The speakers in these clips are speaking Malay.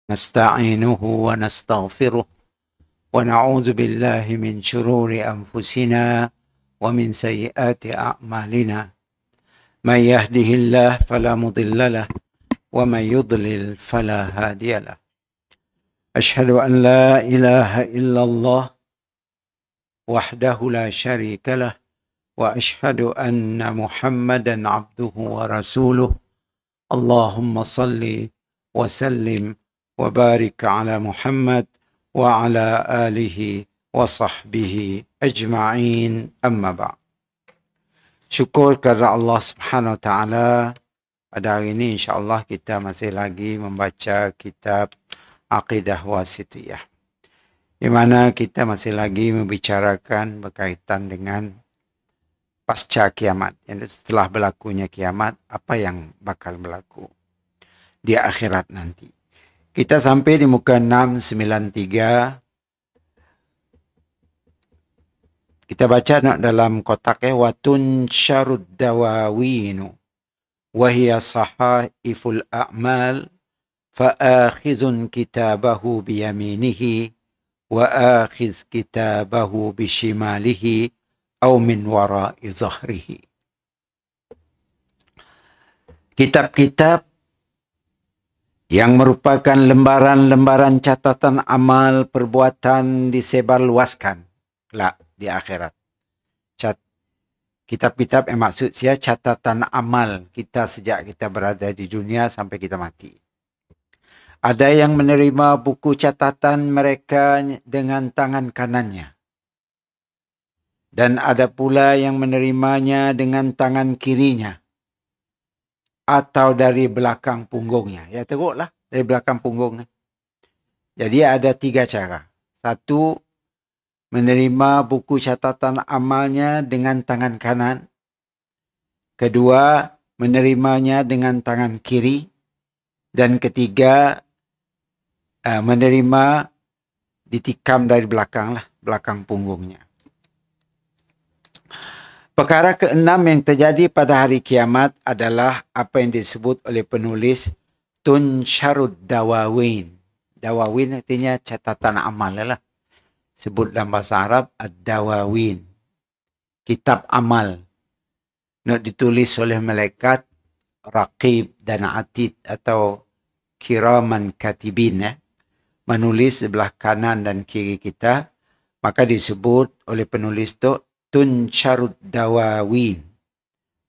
نستعينه ونستغفره ونعوذ بالله من شرور أنفسنا ومن سيئات أعمالنا من يهده الله فلا مضل له ومن يضلل فلا هادي له أشهد أن لا إله إلا الله وحده لا شريك له وأشهد أن محمدا عبده ورسوله اللهم صل وسلم وبارك على محمد وعلى آله وصحبه أجمعين أما بعد. Syukur kepada Allah Subhanahu Wa Taala. Pada hari ini insya-Allah kita masih lagi membaca kitab Aqidah Wasithiyah, di mana kita masih lagi membicarakan berkaitan dengan pasca kiamat, setelah berlakunya kiamat, apa yang bakal berlaku di akhirat nanti. Kita sampai di muka 693. Kita baca dalam kotaknya, watun syarud dawawinu wahia sahaiful a'mal fa'akhizun kitabahu biyaminihi wa akhiz kitabahu bishimalihi aw min wara'i zahrihi. Kitab-kitab yang merupakan lembaran-lembaran catatan amal perbuatan disebarluaskan kelak di akhirat. Kitab-kitab yang maksud saya catatan amal kita sejak kita berada di dunia sampai kita mati. Ada yang menerima buku catatan mereka dengan tangan kanannya. Dan ada pula yang menerimanya dengan tangan kirinya. Atau dari belakang punggungnya. Ya, teruklah dari belakang punggungnya. Jadi ada 3 cara. 1, menerima buku catatan amalnya dengan tangan kanan. 2, menerimanya dengan tangan kiri. Dan 3, menerima ditikam dari belakang lah, belakang punggungnya. Perkara ke-6 yang terjadi pada hari kiamat adalah apa yang disebut oleh penulis tunsyarud dawawin. Dawawin artinya catatan amal lah. Sebut dalam bahasa Arab ad-dawawin. Kitab amal. Nak ditulis oleh malaikat raqib dan atid atau kiraman katibin. Menulis sebelah kanan dan kiri kita. Maka disebut oleh penulis itu tunsyarud dawawin.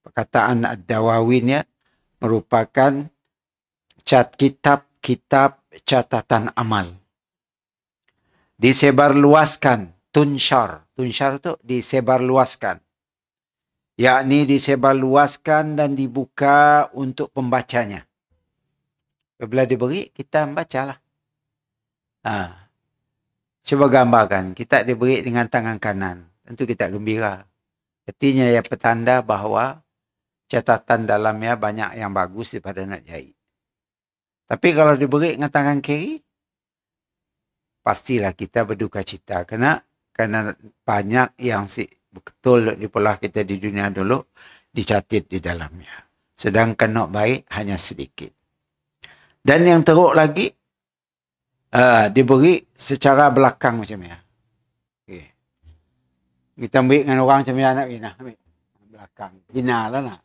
Perkataan ad-dawawin merupakan kitab-kitab catatan amal. Disebarluaskan. Tunsyar. Tunsyar itu disebarluaskan. Yakni disebarluaskan dan dibuka untuk pembacanya. Bila diberi, kita membacalah. Cuba gambarkan. Kita diberi dengan tangan kanan. Tentu kita gembira. Artinya ia petanda bahawa catatan dalamnya banyak yang bagus daripada nak jahit. Tapi kalau diberi dengan tangan kiri, pastilah kita berduka cita. Kerana banyak yang betul di pola kita di dunia dulu dicatat di dalamnya. Sedangkan nak baik hanya sedikit. Dan yang teruk lagi, diberi secara belakang macam ni. Kita ambil dengan orang macam mana nak bina. Ambil belakang. Bina lah nak.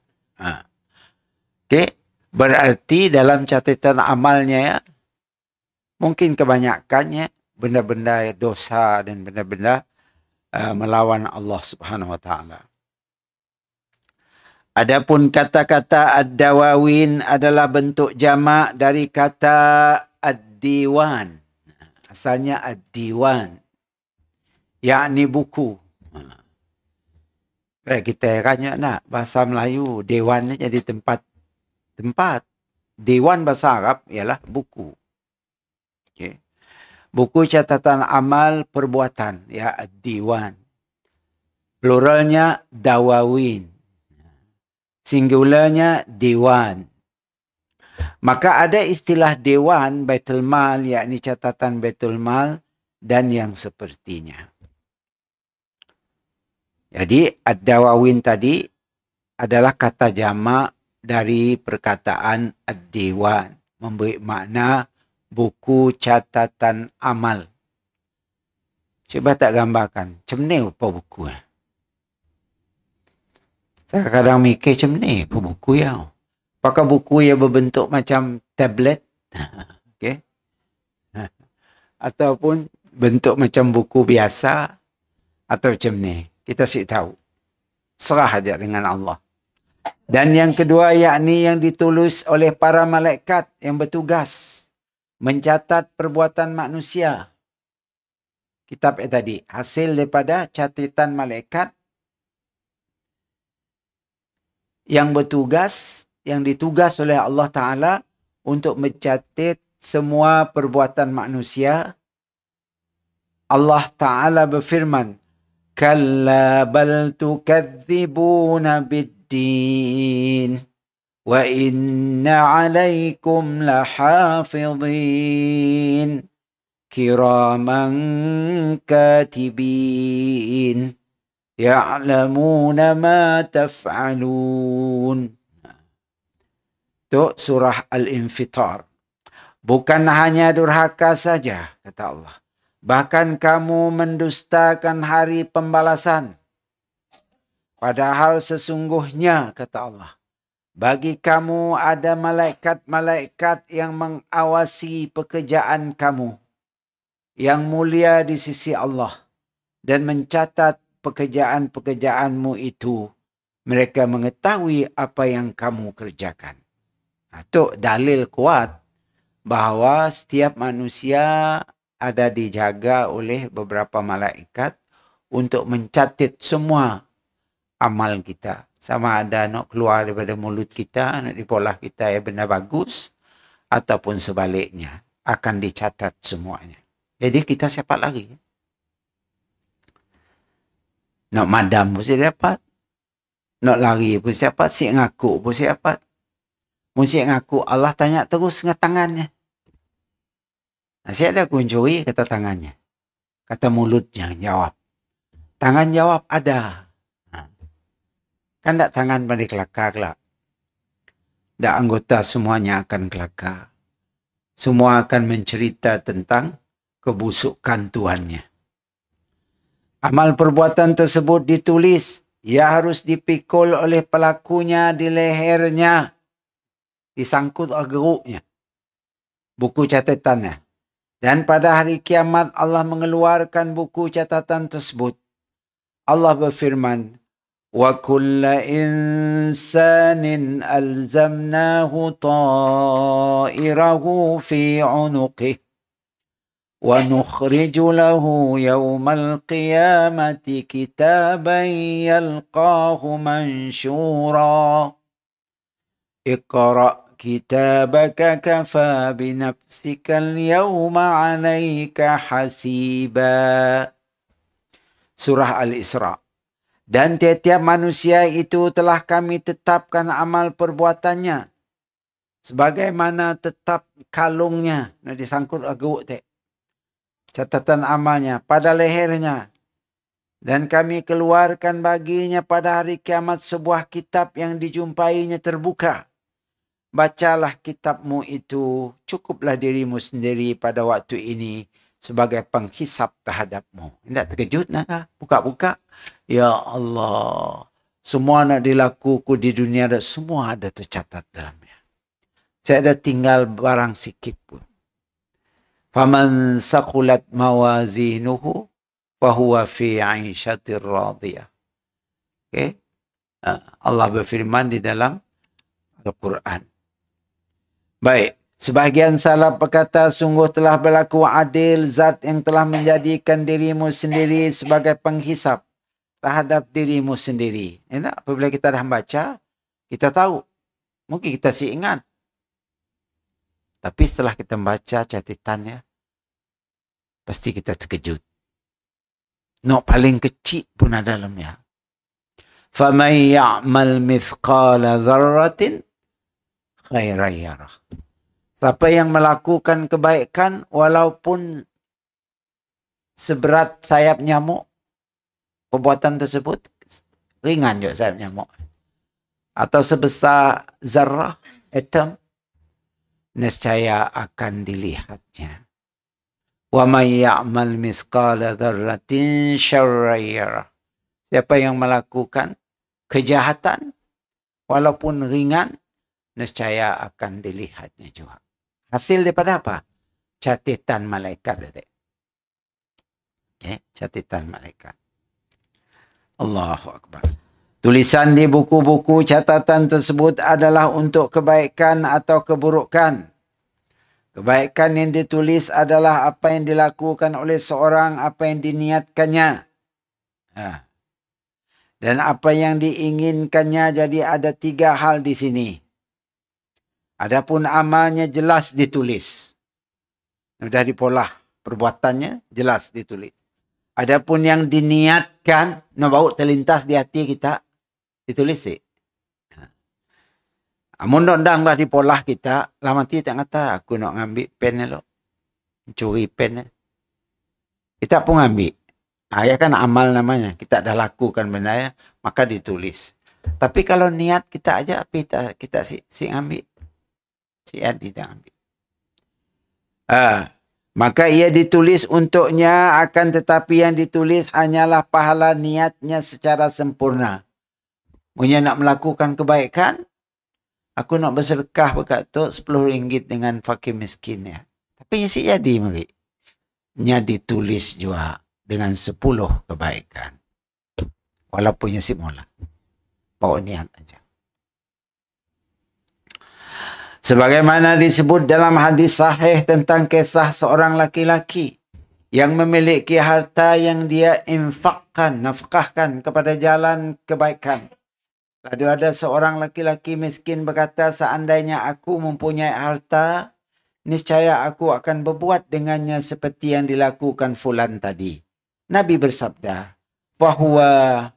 Okey. Berarti dalam catatan amalnya mungkin kebanyakannya benda-benda dosa dan benda-benda melawan Allah Subhanahu Wa Taala. Adapun kata-kata ad-dawawin adalah bentuk jamak dari kata ad-diwan. Asalnya ad-diwan. Yakni buku. Kita herannya nak bahasa Melayu dewan ni jadi tempat. Dewan bahasa Arab ialah buku. Okay. Buku catatan amal perbuatan, ya ad-diwan. Pluralnya dawawin. Singularnya diwan. Maka ada istilah dewan Baitul Mal, yakni catatan Baitul Mal dan yang sepertinya. Jadi ad-dawawin tadi adalah kata jamak dari perkataan ad-diwan, memberi makna buku catatan amal. Cuba tak gambarkan. Macam ni apa buku? Saya kadang mikir macam ni apa buku ya. Apakah buku yang berbentuk macam tablet? Okay. Ataupun bentuk macam buku biasa? Atau macam ni? Kita sih tahu. Serah aja dengan Allah. Dan yang kedua yakni yang ditulis oleh para malaikat yang bertugas mencatat perbuatan manusia. Kitab tadi hasil daripada catatan malaikat yang bertugas, yang ditugas oleh Allah Ta'ala untuk mencatat semua perbuatan manusia. Allah Ta'ala berfirman, Kalla bal tukadzibuna biddin wa inna alaikum lahafidhin kiraman katibin ya'lamuna ma taf'alun. Itu surah Al-Infitar. Bukan hanya durhaka saja, kata Allah. Bahkan kamu mendustakan hari pembalasan. Padahal sesungguhnya, kata Allah, bagi kamu ada malaikat-malaikat yang mengawasi pekerjaan kamu, yang mulia di sisi Allah, dan mencatat pekerjaan-pekerjaanmu itu. Mereka mengetahui apa yang kamu kerjakan. Itu dalil kuat bahawa setiap manusia ada dijaga oleh beberapa malaikat untuk mencatat semua amal kita. Sama ada nak keluar daripada mulut kita, nak dipolah kita yang benar bagus, ataupun sebaliknya. Akan dicatat semuanya. Jadi kita siapa lagi? Nak madam pun saya dapat. Nak lari pun saya dapat. Siap ngaku pun saya dapat. Mesti ngaku Allah tanya terus dengan tangannya. Saya ada kuncuri kata tangannya. Kata mulutnya jawab. Tangan jawab ada. Kan tak tangan pada kelakar lah. Tak anggota semuanya akan kelakar. Semua akan mencerita tentang kebusukan Tuhannya. Amal perbuatan tersebut ditulis. Ia harus dipikul oleh pelakunya di lehernya. Disangkut geruknya. Buku catatannya. Dan pada hari kiamat Allah mengeluarkan buku catatan tersebut. Allah berfirman, Wa kulla insanin alzamnahu ta'irahu fi unuqih. ونخرج له يوم القيامة كتابا يلقاه منشورا اقرأ كتابك كفى بنفسك اليوم عليك حسيبا. Surah Al-Isra. Dan tiap-tiap manusia itu telah kami tetapkan amal perbuatannya sebagaimana tetap kalungnya. Nak disangkut agak tak. Catatan amalnya pada lehernya. Dan kami keluarkan baginya pada hari kiamat sebuah kitab yang dijumpainya terbuka. Bacalah kitabmu itu, cukuplah dirimu sendiri pada waktu ini sebagai penghisap terhadapmu. Tidak terkejut nak? Buka-buka. Ya Allah. Semua nak dilakukan di dunia, semua ada tercatat dalamnya. Saya ada tinggal barang sikit pun. Faman saqulat mawazinuhu fahuwa fi 'aishatir radiyah. Okay? Allah berfirman di dalam Al-Quran. Baik, sebahagian salaf berkata sungguh telah berlaku adil zat yang telah menjadikan dirimu sendiri sebagai penghisap terhadap dirimu sendiri. Enak apabila kita dah baca, kita tahu. Mungkin kita sih ingat. Tapi setelah kita membaca catatannya, pasti kita terkejut. Nok paling kecil pun ada dalamnya. فَمَنْ يَعْمَلْ مِثْقَالَ ذَرَّةٍ خَيْرًا يَرَهُ. Siapa yang melakukan kebaikan walaupun seberat sayap nyamuk, perbuatan tersebut ringan juga sayap nyamuk. Atau sebesar zarrah, atom, nescaya akan dilihatnya. Wa may ya'mal misqala dzarratin syarran yarah. Siapa yang melakukan kejahatan walaupun ringan, nescaya akan dilihatnya juga. Hasil daripada apa? Catatan malaikat. Okay, catatan malaikat. Allahu Akbar. Tulisan di buku-buku catatan tersebut adalah untuk kebaikan atau keburukan. Kebaikan yang ditulis adalah apa yang dilakukan oleh seorang, apa yang diniatkannya. Dan apa yang diinginkannya, jadi ada 3 hal di sini. Adapun amalnya jelas ditulis. Sudah dipolah perbuatannya, jelas ditulis. Adapun yang diniatkan, bau terlintas di hati kita, ditulis sih. Amun ndang bah dipolah kita, lama ti tak kata aku nak ngambil pen lo. Curi pen. Kita pun ngambil. Ya kan amal namanya. Kita dah lakukan benda ya, maka ditulis. Tapi kalau niat kita aja kita si ambil. Si Adi tak ambil. Maka ia ditulis untuknya, akan tetapi yang ditulis hanyalah pahala niatnya secara sempurna. Punya nak melakukan kebaikan, aku nak bersedekah berkat tu 10 ringgit dengan fakir miskin ya. Tapi si jadi mari. Nya ditulis juga dengan 10 kebaikan. Walaupun si mula. Bawa niat aja. Sebagaimana disebut dalam hadis sahih tentang kisah seorang laki-laki yang memiliki harta yang dia infakkan, nafkahkan kepada jalan kebaikan. Lalu ada seorang laki-laki miskin berkata, seandainya aku mempunyai harta, niscaya aku akan berbuat dengannya seperti yang dilakukan fulan tadi. Nabi bersabda, fahuwa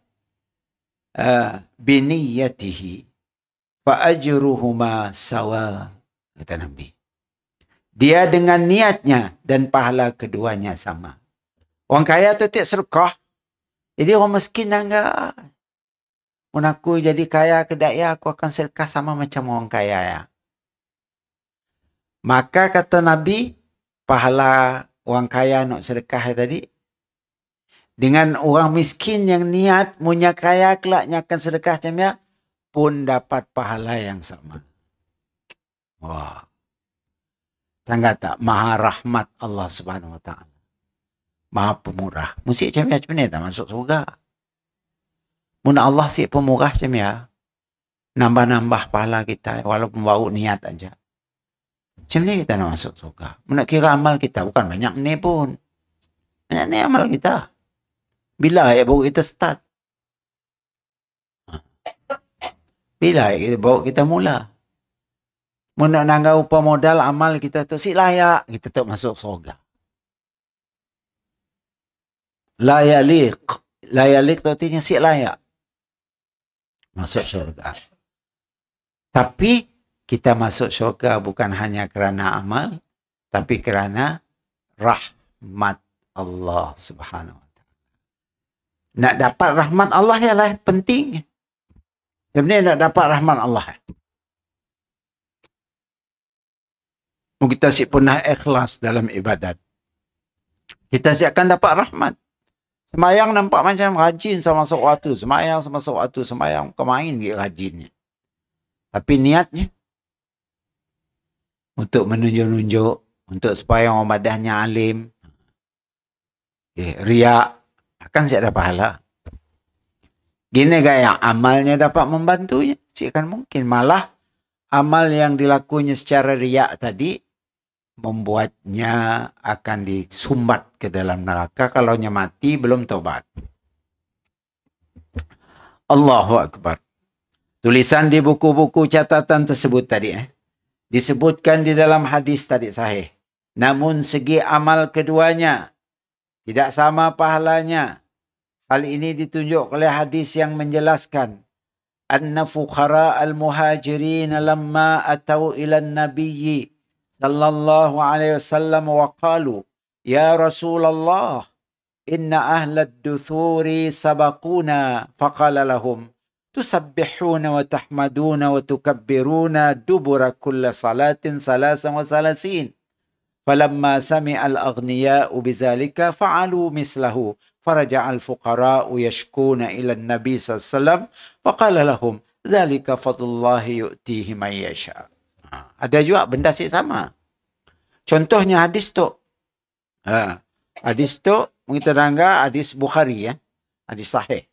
biniyatihi fa ajruhuma sawa, kata Nabi. Dia dengan niatnya dan pahala keduanya sama. Orang kaya tu tak sedekah. Jadi orang miskin enggak. Mun aku jadi kaya kedaya, aku akan sedekah sama macam orang kaya ya. Maka kata Nabi, pahala orang kaya nak sedekah tadi, dengan orang miskin yang niat, punya kaya kelaknya akan sedekah macam ya, pun dapat pahala yang sama. Wah. Tangga tak? Maha rahmat Allah Subhanahu Wa Taala. Maha pemurah. Mesti macam ni tak masuk surga. Mun Allah si pemurah macam ya. Nambah-nambah pahala kita walaupun bau niat aja. Macam ni kita nak masuk surga. Mun nak kira amal kita bukan banyak ni pun. Banyak ni amal kita. Bila ya baru kita start? Bila ya baru kita mula? Mun nak nangga upah modal amal kita tu si layak, kita tak masuk surga. Layalik. Layalik tu artinya si layak. Masuk syurga. Tapi kita masuk syurga bukan hanya kerana amal, tapi kerana rahmat Allah Subhanahu Wa Taala. Nak dapat rahmat Allah ialah penting. Macam ni nak dapat rahmat Allah. Kita si pernah ikhlas dalam ibadat. Kita si akan dapat rahmat. Semayang nampak macam rajin sama masuk waktu. Semayang sama masuk waktu. Semayang kemain dia rajinnya. Tapi niatnya untuk menunjuk-nunjuk. Untuk supaya orang badahnya alim. Riak. Akan siap ada pahala. Gini gaya amalnya dapat membantunya. Siakan mungkin. Malah amal yang dilakunya secara riak tadi membuatnya akan disumbat ke dalam neraka kalau nya mati belum taubat. Allahu Akbar. Tulisan di buku-buku catatan tersebut tadi disebutkan di dalam hadis tadi sahih. Namun segi amal keduanya tidak sama pahalanya. Hal ini ditunjuk oleh hadis yang menjelaskan anna fuqara al-muhajirin lamma atau ila an-nabiyyi sallallahu alaihi wasallam wa qalu ya Rasulullah inna ahla ad-duthuri sabaquna faqala lahum tusabbihuna wa tahmaduna wa tukabbiruna dubura kulla salatin salasan wa salasin. Falamma sami'a al-aghniya'u bizalika fa'alu mislahu. Faraja'a al-fuqara'u yashkuna ila an-nabi sallallahu alaihi wasallam faqala lahum zalika fadlullahi yu'tihi man yasha. Ada juga benda sama. Contohnya hadis tu. Hadis tu kita tangga hadis Bukhari, ya. Hadis sahih.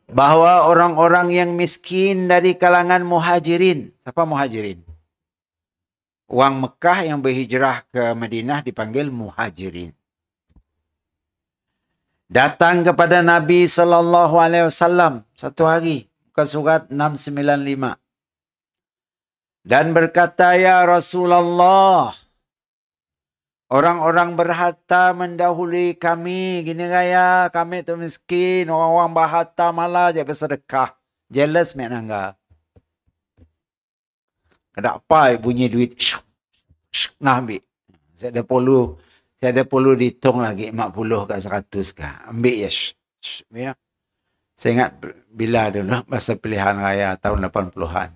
Bahawa orang-orang yang miskin dari kalangan muhajirin. Siapa muhajirin? Orang Mekah yang berhijrah ke Madinah dipanggil muhajirin. Datang kepada Nabi sallallahu alaihi wasallam satu hari, muka surat 695. Dan berkata, ya Rasulullah, orang-orang berharta mendahului kami. Gini raya, kami tu miskin. Orang-orang berharta malah je bersedekah. Jealous mek nangga. Kenapa bunyi duit? Nah ambil. Saya ada puluh dihitung lagi 50 ke 100 ke. Ambil ya. Ya. Saya ingat bila dulu masa pilihan raya tahun 80-an.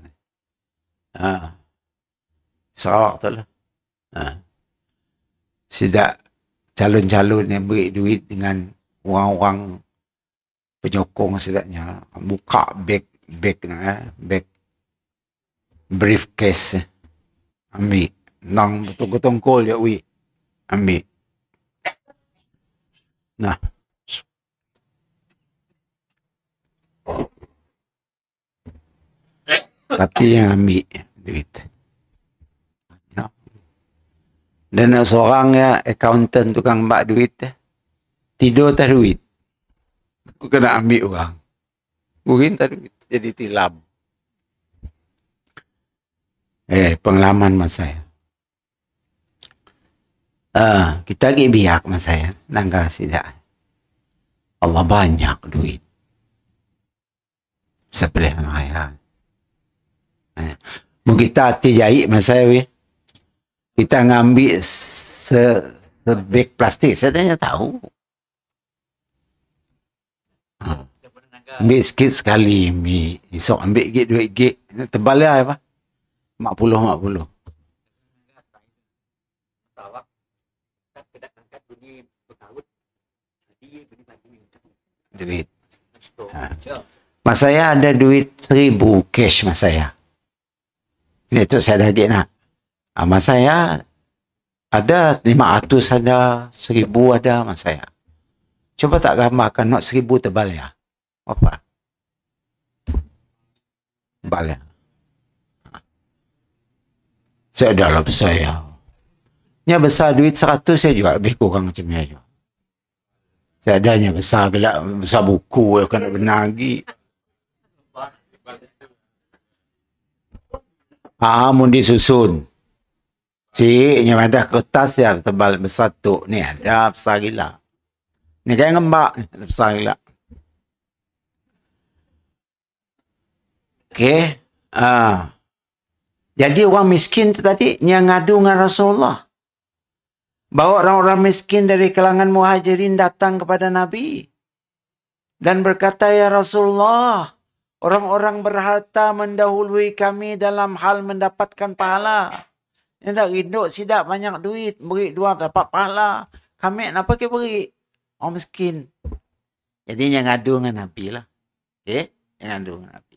Sarawak tu lah. Sidak calon-calon yang beri duit dengan orang-orang penyokong sedaknya. Buka beg briefcase. Ambil. Nang betul-betul je, ui. Ambil. Nah. Tapi yang ambil duit. Dan seorang ya, accountant tukang mbak duit. Tidur tak duit. Aku kena ambil orang. Mungkin tak duit. Jadi tilam. Pengalaman mas saya. Kita lagi biak mas saya. Nangka sidak. Allah banyak duit. Sepilihan raya. Mungkin kita hati jahit mas saya. Kita ngambil sebeg plastik. Saya tanya tahu. Ambil sikit sekali. Esok ambil gig duit gig. Tebal lah apa? 50. Duit. Mas saya ada duit 1000 cash mas saya. Ini tu saya dah nak. Mas saya ada 500 ada, 1000 ada mas saya. Coba tak gambarkan not 1000 tebal ya. Apa? Tebal ya. Saya dalam saya. Nya besar duit 100 saya jual lebih kurang macam ni aja. Saya adanya besar gelak, besar buku kena benagi. Mun disusun. Ciknya ada kertas ya tebal besar tu. Ni ada besar gila. Ni kayak ngembak, besar gila. Okey. Jadi orang miskin tu tadi yang ngadu dengan Rasulullah. Bawa orang-orang miskin dari kalangan muhajirin datang kepada Nabi. Dan berkata, ya Rasulullah, orang-orang berharta mendahului kami dalam hal mendapatkan pahala. Ini dah rindu sidak banyak duit. Beri dua dapat pahala. Kami kenapa kita beri? Orang miskin. Jadi yang ngadu dengan Nabi lah. Okay? Yang ngadu dengan Nabi.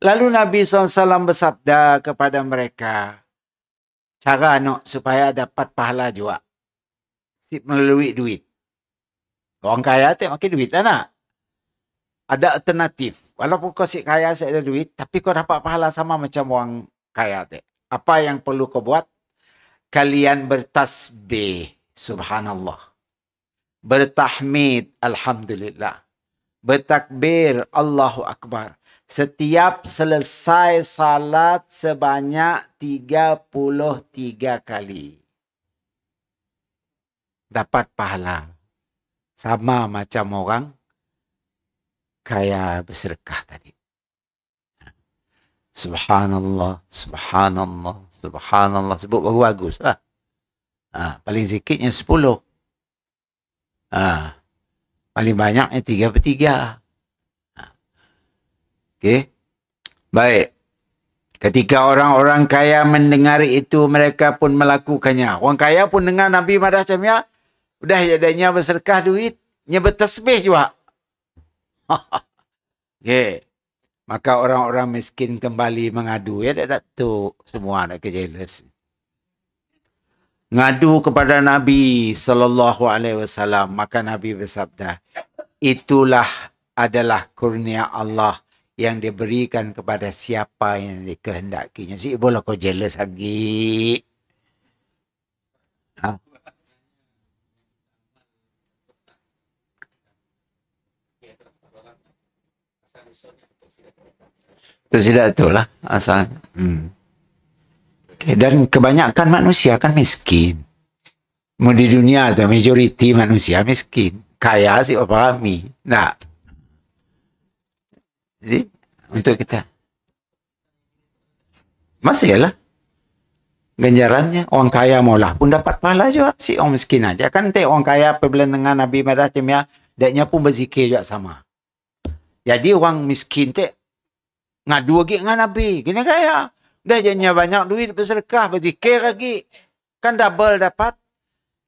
Lalu Nabi SAW bersabda kepada mereka, cara nak supaya dapat pahala juga. Melalui duit. Orang kaya tak makin duit lah nak. Ada alternatif. Walaupun kau si kaya saya ada duit, tapi kau dapat pahala sama macam orang kaya tak. Apa yang perlu kau buat? Kalian bertasbih. Subhanallah. Bertahmid. Alhamdulillah. Bertakbir. Allahu Akbar. Setiap selesai salat sebanyak 33 kali. Dapat pahala. Sama macam orang kaya bersedekah tadi. Subhanallah, subhanallah, subhanallah. Sebut bagus lah. Paling sikitnya 10. Paling banyaknya 3/3. Okey. Baik. Ketika orang-orang kaya mendengar itu, mereka pun melakukannya. Orang kaya pun dengar Nabi marah macam ya, udah jadinya bersedekah duit, nya bertasbih juga. Okey. Maka orang-orang miskin kembali mengadu. Ya tak tu semua nak kejelas. Ngadu kepada Nabi SAW. Maka Nabi bersabda, itulah adalah kurnia Allah yang diberikan kepada siapa yang dikehendakinya. Si boleh kau jealous lagi. Ha? Itu tidak tu lah asal. Okay. Dan kebanyakan manusia kan miskin. Mau di dunia tu majoriti manusia miskin. Kaya sih apa kami. Nah. Jadi untuk kita masih lah ganjarannya. Orang kaya maulah pun dapat pahala juga. Si orang miskin aja kan teh orang kaya apabila dengan Nabi macam ya, daknya pun berzikir juga sama. Jadi orang miskin teh ngadu lagi dengan Nabi. Gini kaya. Dah jadinya banyak duit bersedekah, berzikir lagi. Kan double dapat.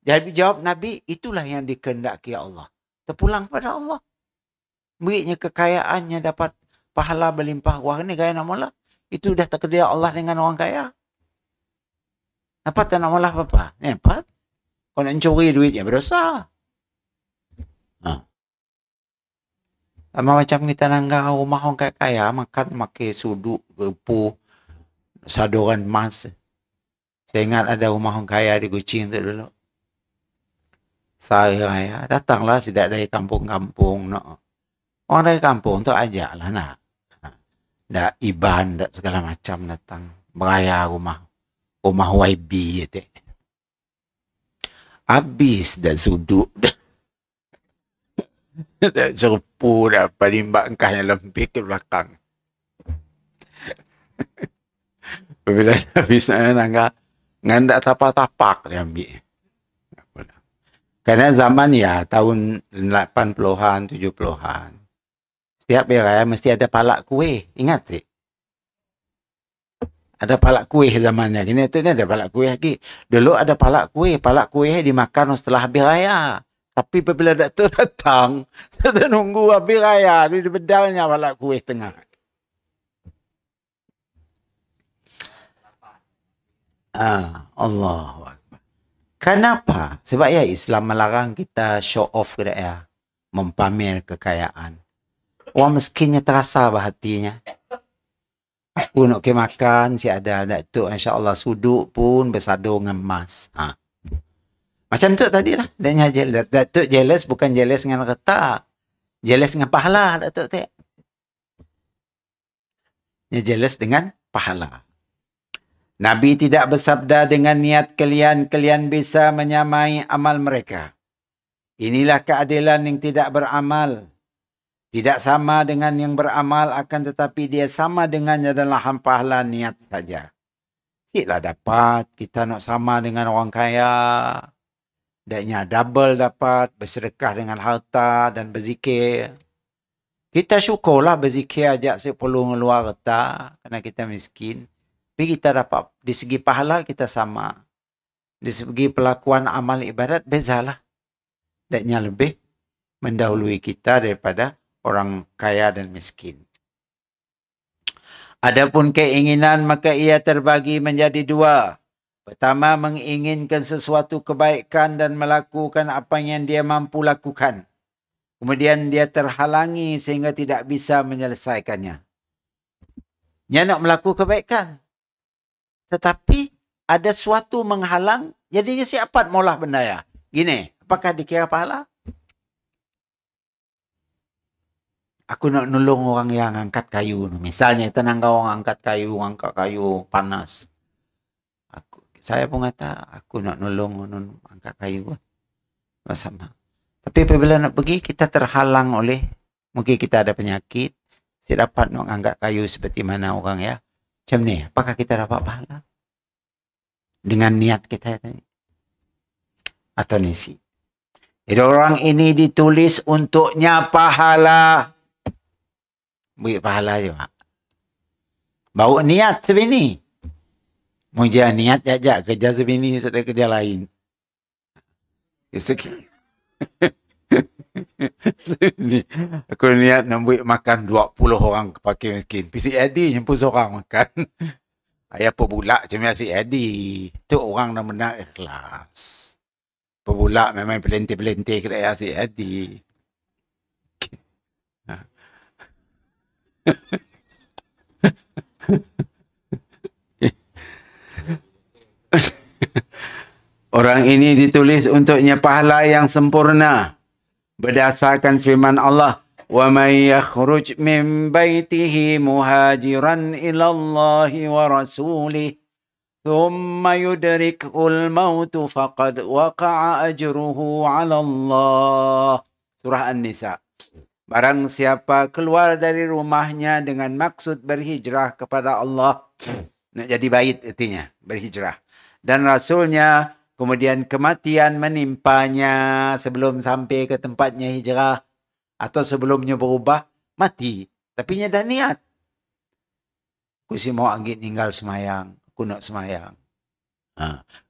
Jadi jawab Nabi, itulah yang dikehendaki Allah. Terpulang pada Allah. Berinya kekayaannya dapat pahala berlimpah. Wah ini kaya namalah. Itu dah takdir Allah dengan orang kaya. Dapat tak namalah apa-apa? Dapat. Kalau nak curi duitnya berdosa. Sama macam kita nanggah rumah orang kaya, makan pakai suduk, gepu, saduran emas. Saya ingat ada rumah orang kaya di Kuching tu dulu. Saya kaya, datanglah tidak dari kampung-kampung. No. Orang dari kampung tu ajaklah nak. Dak iban, dak segala macam datang. Beraya rumah YB tu. Habis dah suduk dah. Dah serpu dah palimbak engkahnya lempik ke belakang. Bila dah habis nangga ngandak tapak-tapak dia ambil. Karena zaman ya tahun 80-an, 70-an. Setiap beraya mesti ada palak kuih. Ingat sih? Ada palak kuih zamannya. Gini tu ni ada palak kuih lagi. Dulu ada palak kuih. Palak kuih dimakan setelah habis raya. Tapi apabila Datuk datang, saya nunggu habis raya. Di bedalnya palak kuih tengah. Allahu Akbar. Kenapa? Sebab ya Islam melarang kita show off ke ya. Mempamer kekayaan. Orang miskinnya terasa hatinya. Aku nak ke makan, si ada Datuk insya-Allah suduk pun bersado dengan emas. Macam tu tadi lah. Datuk jealous bukan jealous dengan harta. Jealous dengan pahala Datuk tu. Dia jealous dengan pahala. Nabi tidak bersabda dengan niat kalian bisa menyamai amal mereka. Inilah keadilan yang tidak beramal. Tidak sama dengan yang beramal akan tetapi dia sama dengannya dalam pahala niat saja. Siklah dapat kita nak sama dengan orang kaya. Daknya double dapat bersedekah dengan harta dan berzikir. Kita syukurlah berzikir aja perlu ngeluar harta kerana kita miskin. Tapi kita dapat di segi pahala kita sama. Di segi pelakuan amal ibadat bezalah. Daknya lebih mendahului kita daripada orang kaya dan miskin. Adapun keinginan maka ia terbagi menjadi dua. Pertama, menginginkan sesuatu kebaikan dan melakukan apa yang dia mampu lakukan. Kemudian dia terhalangi sehingga tidak bisa menyelesaikannya. Dia nak melakukan kebaikan. Tetapi ada suatu menghalang, jadinya siapa maulah benda ya. Gini, apakah dikira pahala? Aku nak nolong orang yang angkat kayu. Misalnya, tenang orang angkat kayu panas. Saya pun kata, aku nak nolong angkat kayu. Sama. Tapi apabila nak pergi, kita terhalang oleh, mungkin kita ada penyakit, saya dapat nak angkat kayu seperti mana orang ya. Macam ni, apakah kita dapat pahala? Dengan niat kita tadi. Atau nisi. Jadi orang ini ditulis untuknya pahala. beri pahala juga. Bawa niat sebini. Muja niat jajak kerja sebini, sedang kerja lain. Sebini. Aku niat nak beri makan 20 orang pakai miskin. Pisi Adi nyemput seorang makan. Ayah pebulak macam si Adi. Tu orang nak benar ikhlas. Pebulak memang pelentir-pelentir kedai si Adi. Orang ini ditulis untuknya pahala yang sempurna berdasarkan firman Allah, wa may yakhruj min baitihi muhajiran ila Allah wa rasulih thumma yudrikul maut faqad waqa'a ajruhu 'ala Allah. Surah An-Nisa. Barang siapa keluar dari rumahnya dengan maksud berhijrah kepada Allah, nak jadi bait artinya, berhijrah, dan Rasulnya, kemudian kematian menimpanya sebelum sampai ke tempatnya hijrah atau sebelumnya berubah, mati. Tapi nya dah niat. Aku si mau anggit tinggal semayang, aku nak semayang.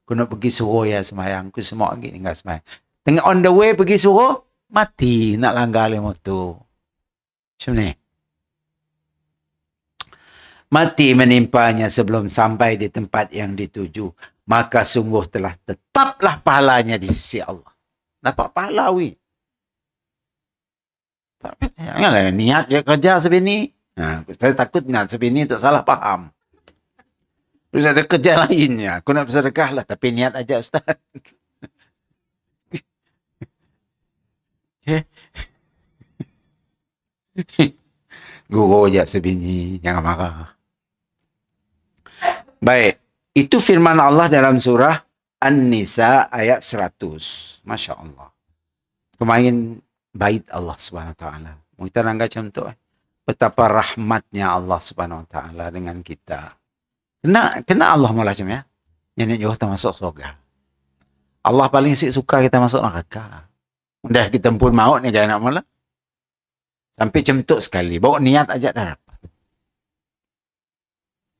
Aku nak pergi suruh ya semayang, aku semua anggit tinggal semayang. Tengah on the way pergi suruh, mati nak langgar lima tu. Macam ni. Mati menimpanya sebelum sampai di tempat yang dituju. Maka sungguh telah tetaplah pahalanya di sisi Allah. Dapat pahala weh. Janganlah niat dia kerja sebini. Saya takut niat sebini tu salah faham. Terus ada kerja lainnya. Aku nak bersedekah lah. Tapi niat aja Ustaz. Guru aja sebini. Jangan marah. Baik. Itu firman Allah dalam surah An-Nisa ayat 100. Masya Allah. Kemarin bait Allah Subhanahu Wa Taala. Kita langgar macam tu. Betapa rahmatnya Allah Subhanahu Wa Taala dengan kita. Kena Allah malah macam ya. Yang jauh kita masuk surga. Allah paling suka kita masuk neraka. Udah kita pun maut ni jangan nak malah. Sampai cemtuk sekali. Bawa niat aja dah dapat.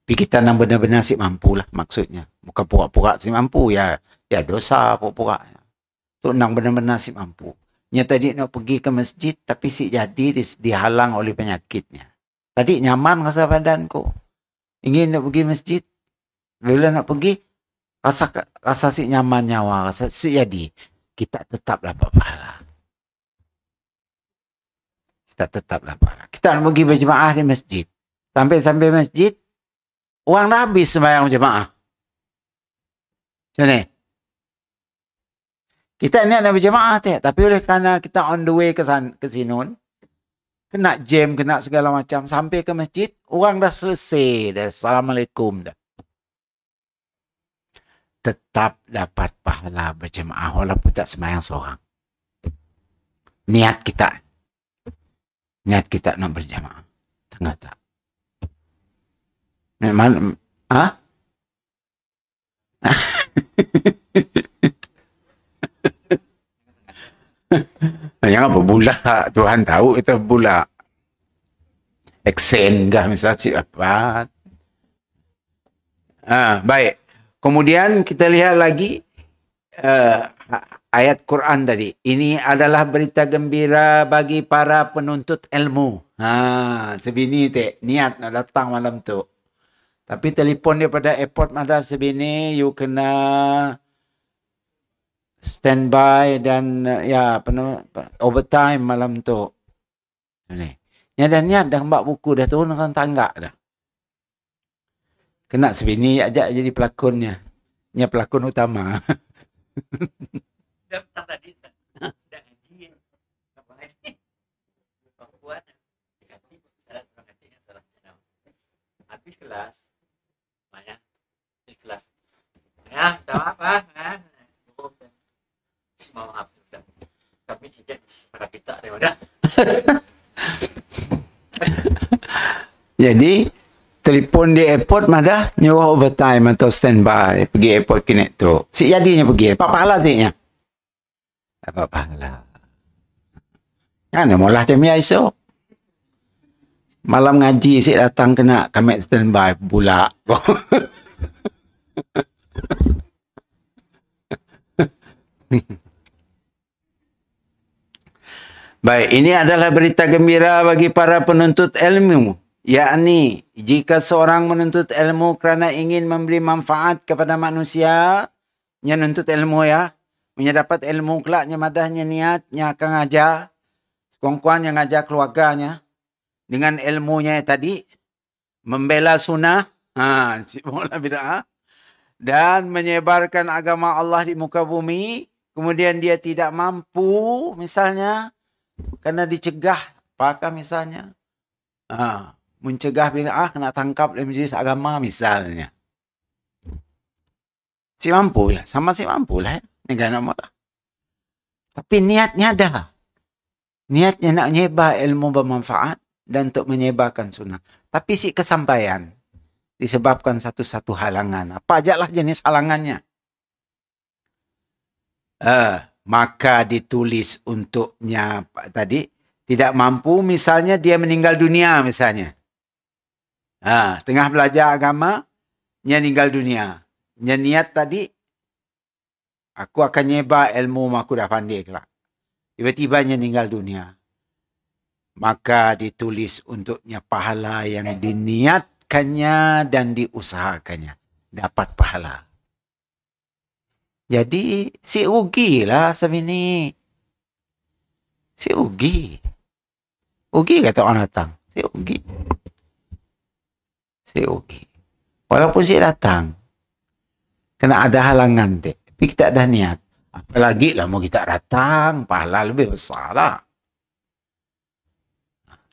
Tapi kita nak benar-benar si mampu lah maksudnya. Bukan pura-pura si mampu ya. Ya dosa pura-pura. Tu nak benar-benar si mampu. Nya tadi nak pergi ke masjid tapi si jadi dihalang oleh penyakitnya. Tadi nyaman rasa badanku. Ingin nak pergi masjid. Bila nak pergi rasa si nyaman nyawa, rasa si jadi. Kita tetap dapat pahala. Kita tetap dapat pahala. Kita nak pergi berjemaah di masjid. Sampai masjid orang dah habis sembahyang jemaah. Macam ni. Kita ni nak berjemaah tapi oleh kerana kita on the way ke Sinun, kena jam, kena segala macam, sampai ke masjid, orang dah selesai dah. Assalamualaikum dah. Tetap dapat pahala berjemaah walaupun tak sembahyang seorang. Niat kita nak berjemaah. Tengah tak? Jangan apa pula. Tuhan tahu kita pula. Accent kah misal cik apa. Baik. Kemudian kita lihat lagi ayat Quran tadi. Ini adalah berita gembira bagi para penuntut ilmu. Sebini niat nak datang malam tu. Tapi telefon daripada airport ada sebini, you kena standby dan overtime malam tu. Ni. Niat dah mbak buku dah turun dengan tangga dah. Kena sebini ajak jadi pelakonnya. Nya pelakon utama. Habis kelas. Kelas. Ya, tak apa. Maaf. Kami tidak para kita daripada. Jadi telefon di airport madah nyuruh overtime atau standby pergi airport kini tu. Si jadinya pergi. Dapat pahala sihnya. Dapat pahala. Kan mula macam ya esok. Malam ngaji si datang kena kami standby pula. Baik, ini adalah berita gembira bagi para penuntut ilmu. Yakni, jika seorang menuntut ilmu kerana ingin memberi manfaat kepada manusia, nya nuntut ilmu ya, punya dapat ilmu kelak, nya madahnya niatnya akan ngajar, sekongkuan yang ngajar keluarganya, dengan ilmunya tadi, membela sunnah, mula bid'ah, dan menyebarkan agama Allah di muka bumi, kemudian dia tidak mampu, misalnya, kerana dicegah, apakah misalnya? Mencegah bid'ah, kena tangkap oleh majlis agama misalnya. Si mampu ya, sama si mampu lah ya. Negara malah. Tapi niatnya ada. Niatnya nak menyebar ilmu bermanfaat dan untuk menyebarkan sunnah. Tapi si kesampaian disebabkan satu-satu halangan. Apa ajalah jenis halangannya? Maka ditulis untuknya tadi tidak mampu, misalnya dia meninggal dunia misalnya. Tengah belajar agama, dia meninggal dunia. Dia niat tadi, aku akan nyebar ilmu aku dah pandai kelak. Tiba-tiba dia meninggal dunia. Maka ditulis untuknya pahala yang diniatkannya dan diusahakannya. Dapat pahala. Jadi, si rugilah semini. Si rugi. Rugi kata orang datang. Si rugi. Si rugi. Walaupun si datang. Kena ada halangan. Tapi kita ada niat. Apalagi lah mau kita datang. Pahala lebih besar lah.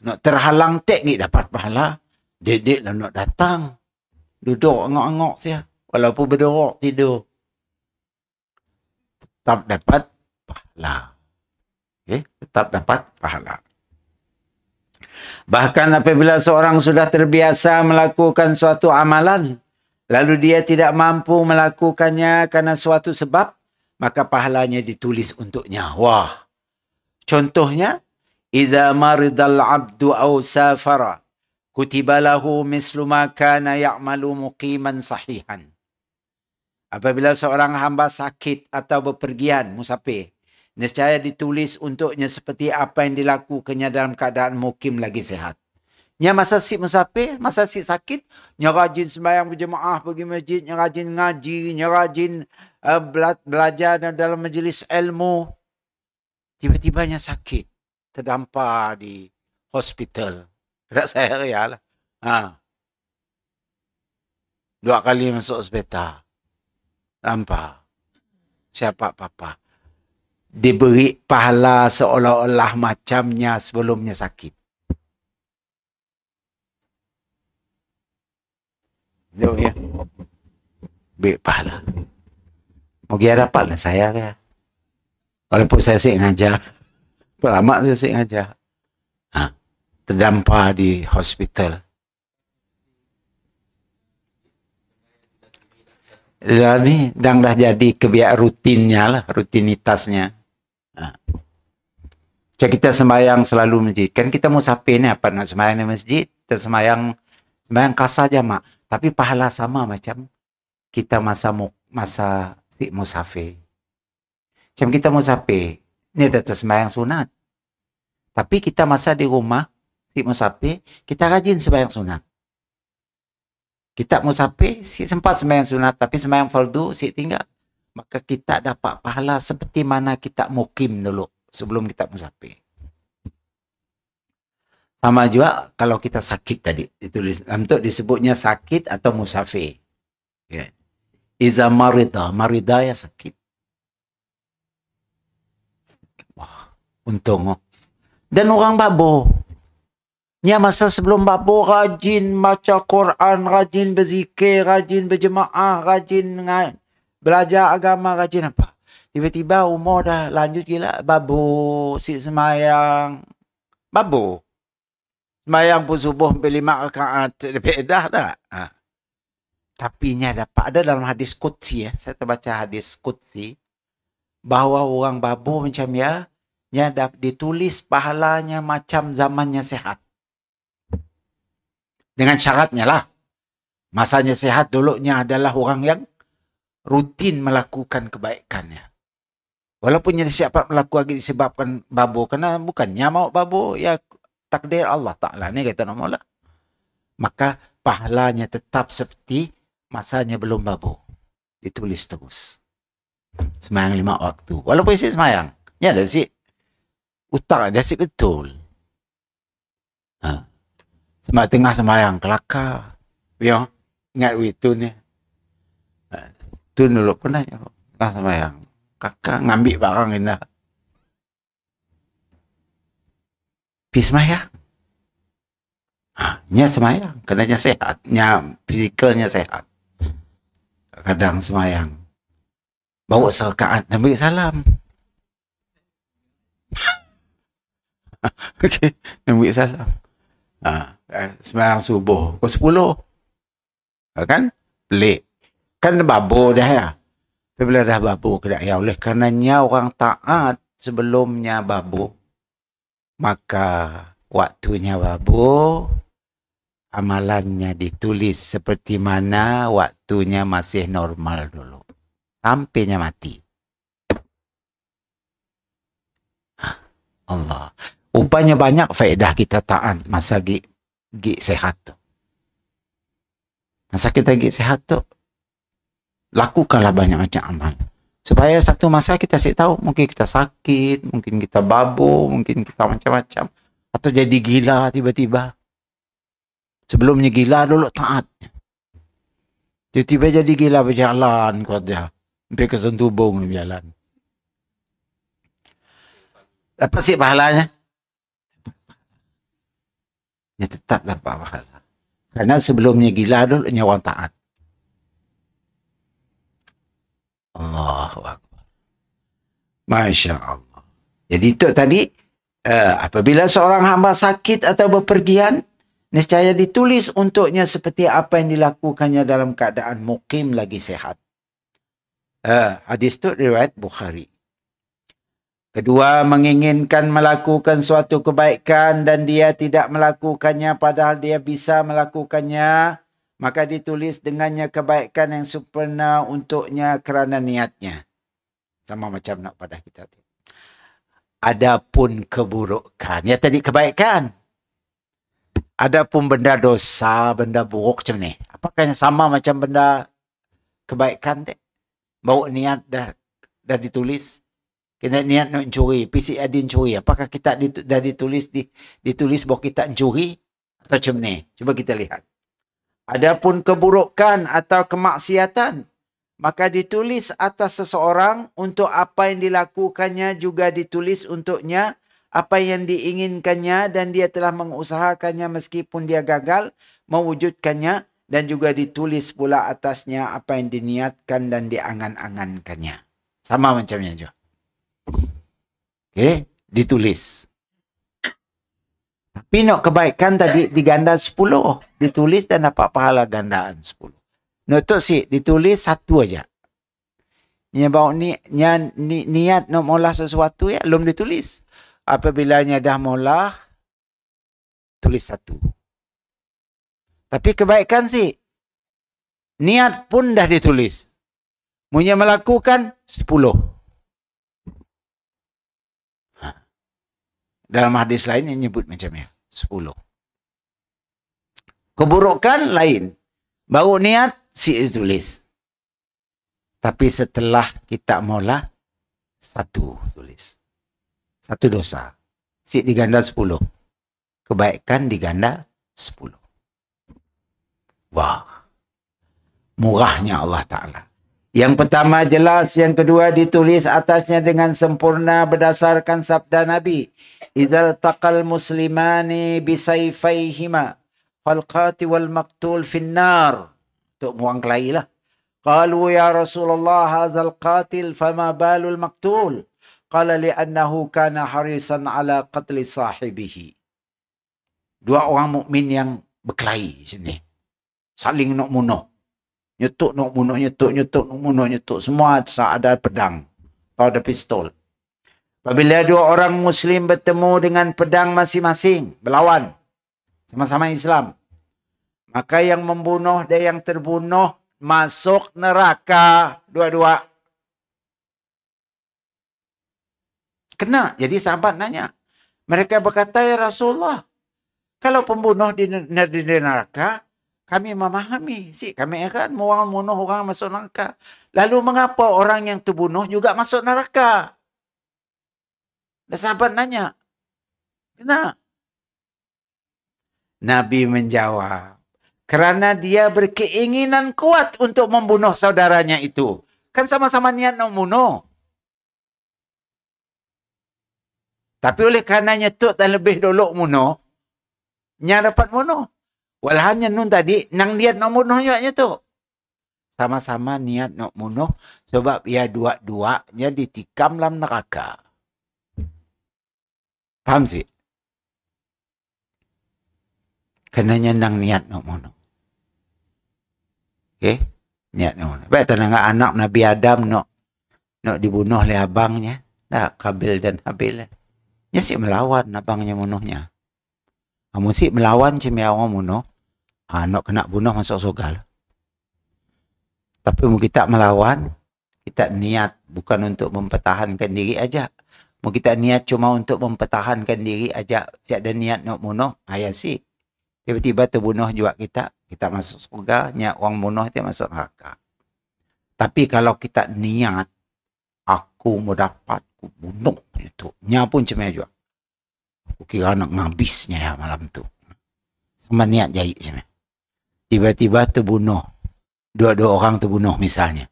Nak terhalang dapat pahala. Dedek lah nak datang. Duduk angok-angok saya. Walaupun berdorok tidur. Tetap dapat pahala. Okay? Tetap dapat pahala. Bahkan apabila seorang sudah terbiasa melakukan suatu amalan, lalu dia tidak mampu melakukannya karena suatu sebab, maka pahalanya ditulis untuknya. Wah. Contohnya, "Iza maridal abdu aw safara, kutiba lahu mislu ma kana ya'malu muqiman sahihan." Apabila seorang hamba sakit atau bepergian, musafir, nescaya ditulis untuknya seperti apa yang dilakukannya dalam keadaan mukim lagi sehat. Nya masa si musafir, masa si sakit, nya rajin sembahyang berjemaah pergi masjid, nya rajin ngaji, nya rajin belajar dalam majlis ilmu. Tiba-tiba nya sakit, terdampar di hospital. Tidak saya ya lah. 2 kali masuk hospital. Nampak. Siapa papa? Diberi pahala seolah-olah macamnya sebelumnya sakit. Jom ya. Beri pahala. Mungkin dapatlah saya ya. Walaupun saya sih ngajar. Lama saya sih ngajar. Terdampar di hospital. Ini dah jadi kebiasaan rutinnya lah, rutinitasnya. Macam kita sembahyang selalu masjid. Kan kita musafir ni apa nak sembahyang di masjid, kita sembahyang kasar je mak. Tapi pahala sama macam kita masa si musafir. Macam kita musafir, ni tetap sembahyang sunat. Tapi kita masa di rumah, si musafir, kita rajin sembahyang sunat. Kita musafir, si sempat sembahyang sunat, tapi sembahyang fardu, si tinggal. Maka kita dapat pahala seperti mana kita mukim dulu, sebelum kita musafir. Sama juga kalau kita sakit tadi, ditulis untuk disebutnya sakit atau musafir. Ya. Iza marida ya sakit. Wah, untung. Dan orang babo. Nya masa sebelum babo rajin baca Quran, rajin berzikir, rajin berjemaah, rajin belajar agama, rajin apa. Tiba-tiba umur dah lanjut gila, babo, si semayang. Babo. Semayang pun subuh sampai 5 rakaat. Lebih dah tak? Tapi nya dapat. Ada dalam hadis Qudsi ya. Saya terbaca hadis Qudsi. Bahawa orang babo macam ya. Nya ditulis pahalanya macam zamannya sehat. Dengan syaratnya lah. Masanya sehat dulunya adalah orang yang rutin melakukan kebaikannya. Walaupun dia siap melakukan disebabkan babo. Karena bukannya mau babo. Ya takdir Allah Ta'ala ni kata nama Allah. Maka pahalanya tetap seperti masanya belum babo. Ditulis terus. Semayang 5 waktu. Walaupun isi semayang. Ya ada si. Utak ada si betul. Semayang tengah semayang. Kelakar. Ya. Ingat itu ni. Tu dulu pernah. Tengah semayang. Kakak ngambil barang ini. Pergi semayang. Nya semayang. Kenanya sehat. Nya fisikalnya sehat. Kadang semayang. Bawa serakaat. Ambil salam. Okey. Ambil salam. Semayang subuh. Pukul 10. Kan? Pelik. Kan babo dah ya. Tapi bila dah babo kena ya. Oleh karenanya orang taat sebelumnya babo. Maka waktunya babo. Amalannya ditulis seperti mana waktunya masih normal dulu. Sampainya mati. Allah. Rupanya banyak faedah kita taat masa gig sehat tu. Masa kita gig sehat tu, lakukanlah banyak macam amal. Supaya satu masa kita tahu, mungkin kita sakit, mungkin kita babo, mungkin kita macam-macam. Atau jadi gila tiba-tiba. Sebelumnya gila dulu taat. Tiba-tiba jadi gila berjalan kuat dia. Sampai ke Sentubung berjalan. Dapat sih pahalanya? Ya tetap dapat pahala. Karena sebelumnya gila dulu orang taat. Allahu Akbar. Masya Allah. Jadi itu tadi, apabila seorang hamba sakit atau bepergian, nescaya ditulis untuknya seperti apa yang dilakukannya dalam keadaan mukim lagi sehat. Hadis itu riwayat Bukhari. Kedua, menginginkan melakukan suatu kebaikan dan dia tidak melakukannya padahal dia bisa melakukannya, maka ditulis dengannya kebaikan yang sempurna untuknya kerana niatnya. Sama macam nak pada kita. Adapun keburukan, ya tadi kebaikan. Adapun benda dosa, benda buruk macam ni. Apakah yang sama macam benda kebaikan tu? Bawa niat dah ditulis. Kita niat nak mencuri, PCA dia mencuri. Apakah kita dah ditulis bahawa kita mencuri? Atau macam ni? Cuba kita lihat. Adapun keburukan atau kemaksiatan, maka ditulis atas seseorang untuk apa yang dilakukannya juga ditulis untuknya apa yang diinginkannya dan dia telah mengusahakannya meskipun dia gagal mewujudkannya dan juga ditulis pula atasnya apa yang diniatkan dan diangan-angankannya. Sama macamnya juga. Okey, ditulis. Tapi nak kebaikan tadi diganda 10. Ditulis dan dapat pahala gandaan 10. Untuk ditulis satu aja. Niat nak mula sesuatu ya, belum ditulis. Apabila dah mula, tulis satu. Tapi kebaikan niat pun dah ditulis. Punya melakukan 10. Dalam hadis lain yang nyebut macamnya 10. Keburukan lain. Baru niat ditulis. Tapi setelah kita mula, satu tulis. Satu dosa. Diganda 10. Kebaikan diganda 10. Wah. Murahnya Allah Ta'ala. Yang pertama jelas, yang kedua ditulis atasnya dengan sempurna berdasarkan sabda Nabi. Idzal taqal muslimani bisayfaihima fal qatil wal maqtul finnar. Untuk buang kelahi lah. Qalu ya Rasulullah hadzal qatil fama balul maqtul. Qala li'annahu kana harisan ala qatli sahibihi. Dua orang mukmin yang berkelahi sini. Saling nak bunuh. Nyetuk nak bunuh, nyetuk nak bunuh, nyetuk. Semua ada pedang atau ada pistol. Apabila dua orang Muslim bertemu dengan pedang masing-masing, berlawan. Sama-sama Islam. Maka yang membunuh dan yang terbunuh masuk neraka dua-dua. Kena. Jadi sahabat nanya. Mereka berkata, ya Rasulullah, kalau pembunuh di neraka, kami memahami. Kami akan membunuh orang masuk neraka. Lalu mengapa orang yang terbunuh juga masuk neraka? Dan sahabat nanya. Kena. Nabi menjawab. Kerana dia berkeinginan kuat untuk membunuh saudaranya itu. Kan sama-sama niat nak membunuh. Tapi oleh kerana nyetuk dan lebih dulu membunuh, nya dapat bunuh. Walhanya nun tadi, nang niat nak bunuh juga nyetuk. Sama-sama niat nak bunuh, sebab ia dua-duanya ditikam dalam neraka. Faham sih? Kenanya nang niat nak bunuh. Okay? Niat nak bunuh. Baik tanah anak Nabi Adam nak dibunuh oleh abangnya. Dah, Kabil dan Habil. Nya si melawan abangnya bunuhnya. Kamu si melawan cemia orang bunuh. Nak kena bunuh masuk surga. Tapi mau kita melawan, kita niat bukan untuk mempertahankan diri aja. Mau kita niat cuma untuk mempertahankan diri aja. Si ada niat nak bunuh, ayah si. Tiba-tiba terbunuh juga kita masuk surga, niat orang bunuh dia masuk neraka. Tapi kalau kita niat, aku mau dapat, aku bunuh itu. Nya pun cuma juga. Aku kira nak ngabisnya ya malam tu. Sama niat jahit cuma. Tiba-tiba terbunuh. Dua-dua orang terbunuh misalnya.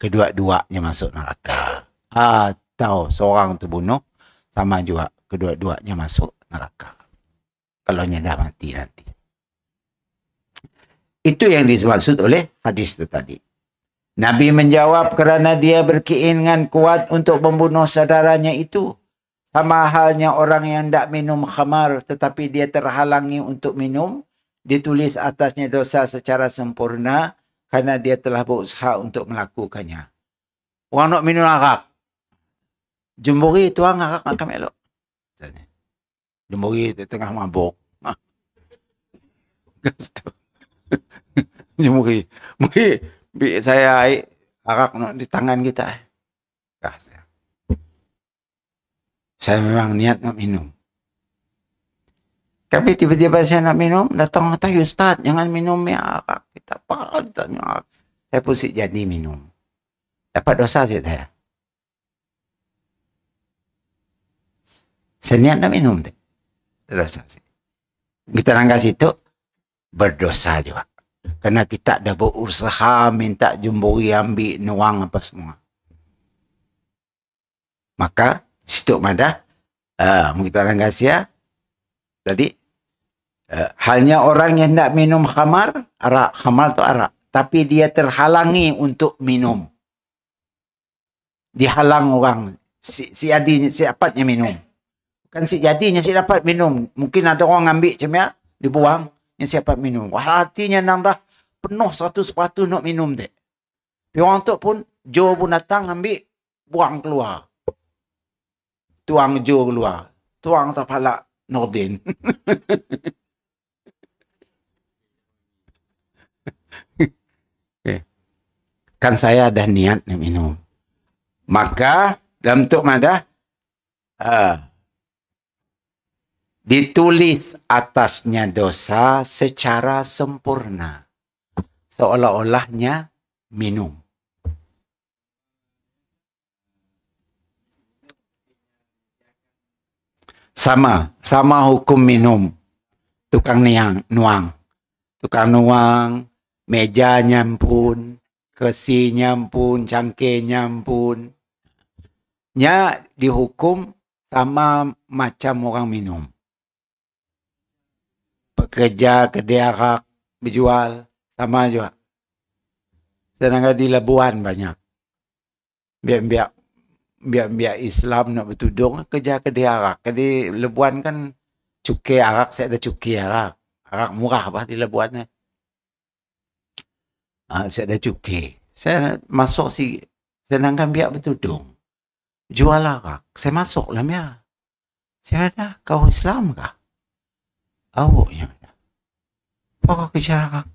Kedua-duanya masuk neraka. Atau seorang terbunuh, sama juga kedua-duanya masuk neraka. Kalau nya dah mati nanti. Itu yang dimaksud oleh hadis itu tadi. Nabi menjawab kerana dia berkeinginan kuat untuk membunuh saudaranya itu. Sama halnya orang yang tidak minum khamar tetapi dia terhalangi untuk minum. Ditulis atasnya dosa secara sempurna kerana dia telah berusaha untuk melakukannya. Orang nak minum arak. Jemburi tuang arak makan elok. Jemburi tengah mabuk. Jemburi. Mungkin saya arak di tangan kita. Saya memang niat nak minum. Tapi tiba-tiba saya nak minum, datang kata, Ustaz, jangan minum ya arak. Kita apa kita minum arak. Saya pusing jadi minum. Dapat dosa sih saya. Saya niat nak minum. Dosa sih. Kita langgar situ, berdosa juga. Karena kita dah berusaha minta jemburi ambil nuang apa semua. Maka situ madah kita langgar sia tadi halnya orang yang tidak minum khamar, khamar tu arak, tapi dia terhalangi untuk minum. Dihalang orang si adinya si dapatnya minum. Bukan si jadinya si dapat minum. Mungkin ada orang ambil cemia dibuang. Yang siapa minum. Wah, hatinya nang dah penuh 100% nak minum dek. Tapi orang tu pun, Jo pun datang ambil, buang keluar. Tuang Jo keluar. Tuang tak palak Nordin. Okay. Kan saya ada niat nak minum. Maka, dalam Tuk Madah, ditulis atasnya dosa secara sempurna. Seolah-olahnya minum. Sama hukum minum. Tukang nuang. Tukang nuang, meja nyampun, kesi nyampun, cangkir nyampun. Nya dihukum sama macam orang minum. Pekerja kedai arak berjual sama juga. Sedangkan di Labuan banyak. Biar Islam nak bertudung kerja kedai arak. Kedai Labuan kan cukai arak, saya ada cukai arak. Arak murah apa di Labuan ni. Saya ada cukai. Saya masuk sedangkan biar bertudung. Jual arak. Saya masuk lah ya. Saya ada kau Islam kah? Awaknya. Apa kau kerja?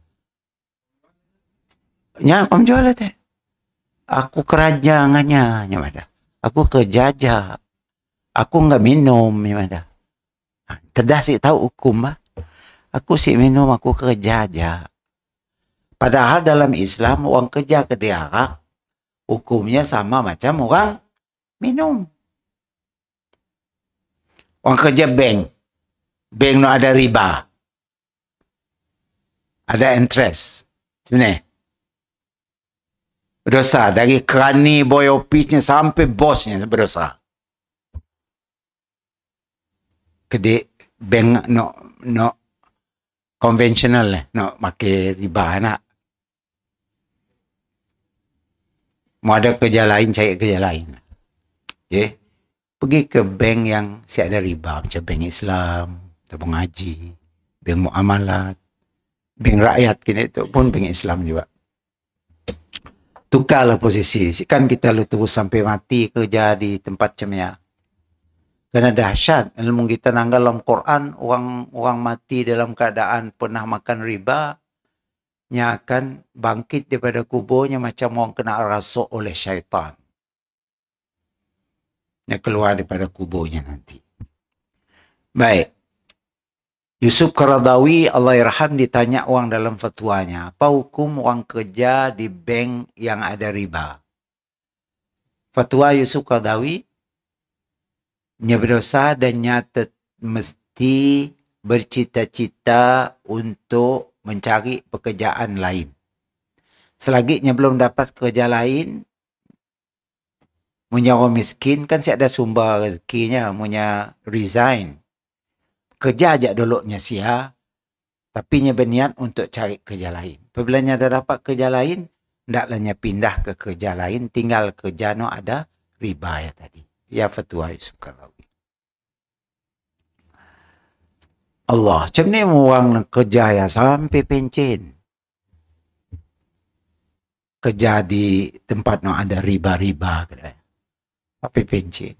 Nya penjual teh. Aku kerja nganya, nyamada. Aku kerja. Aku enggak minum, nyamada. Tedah sih tahu hukum bah. Aku sih minum, aku kerja aja. Padahal dalam Islam orang kerja ke diarak hukumnya sama macam orang minum. Orang kerja bank. Bank no ada riba. Ada interest. Sebenarnya. Berdosa. Dari kerani boy office-nya sampai bosnya berdosa. Kedai bank no konvensional no pakai riba anak. Mau ada kerja lain, cari kerja lain. Okay. Pergi ke bank yang si ada riba. Macam bank Islam, tabung haji, bank muamalat, bank rakyat kini itu pun bank Islam juga. Tukarlah posisi. Kan kita lu terus sampai mati kerja di tempat cemia. Karena dahsyat. Ilmu kita nanggal dalam Quran, orang mati dalam keadaan pernah makan riba, nya akan bangkit daripada kuburnya macam orang kena rasuk oleh syaitan. Nya keluar daripada kuburnya nanti. Baik. Yusuf Qaradawi, Allah yarham, ditanya orang dalam fatwanya, apa hukum orang kerja di bank yang ada riba? Fatwa Yusuf Qaradawi, nya berdosa dan nya mesti bercita-cita untuk mencari pekerjaan lain. Selagi nya belum dapat kerja lain, punya orang miskin kan si ada sumber rezekinya, punya resign. Kerja aja dulu nya sia, tapi nya berniat untuk cari kerja lain. Apabila nya dah dapat kerja lain, ndaklah nya pindah ke kerja lain, tinggal kerja no ada riba ya tadi. Ya fatwa Yusuf Qaradawi. Allah, macam ni orang kerja ya sampai pencen. Kerja di tempat no ada riba-riba kedai. Sampai pencen.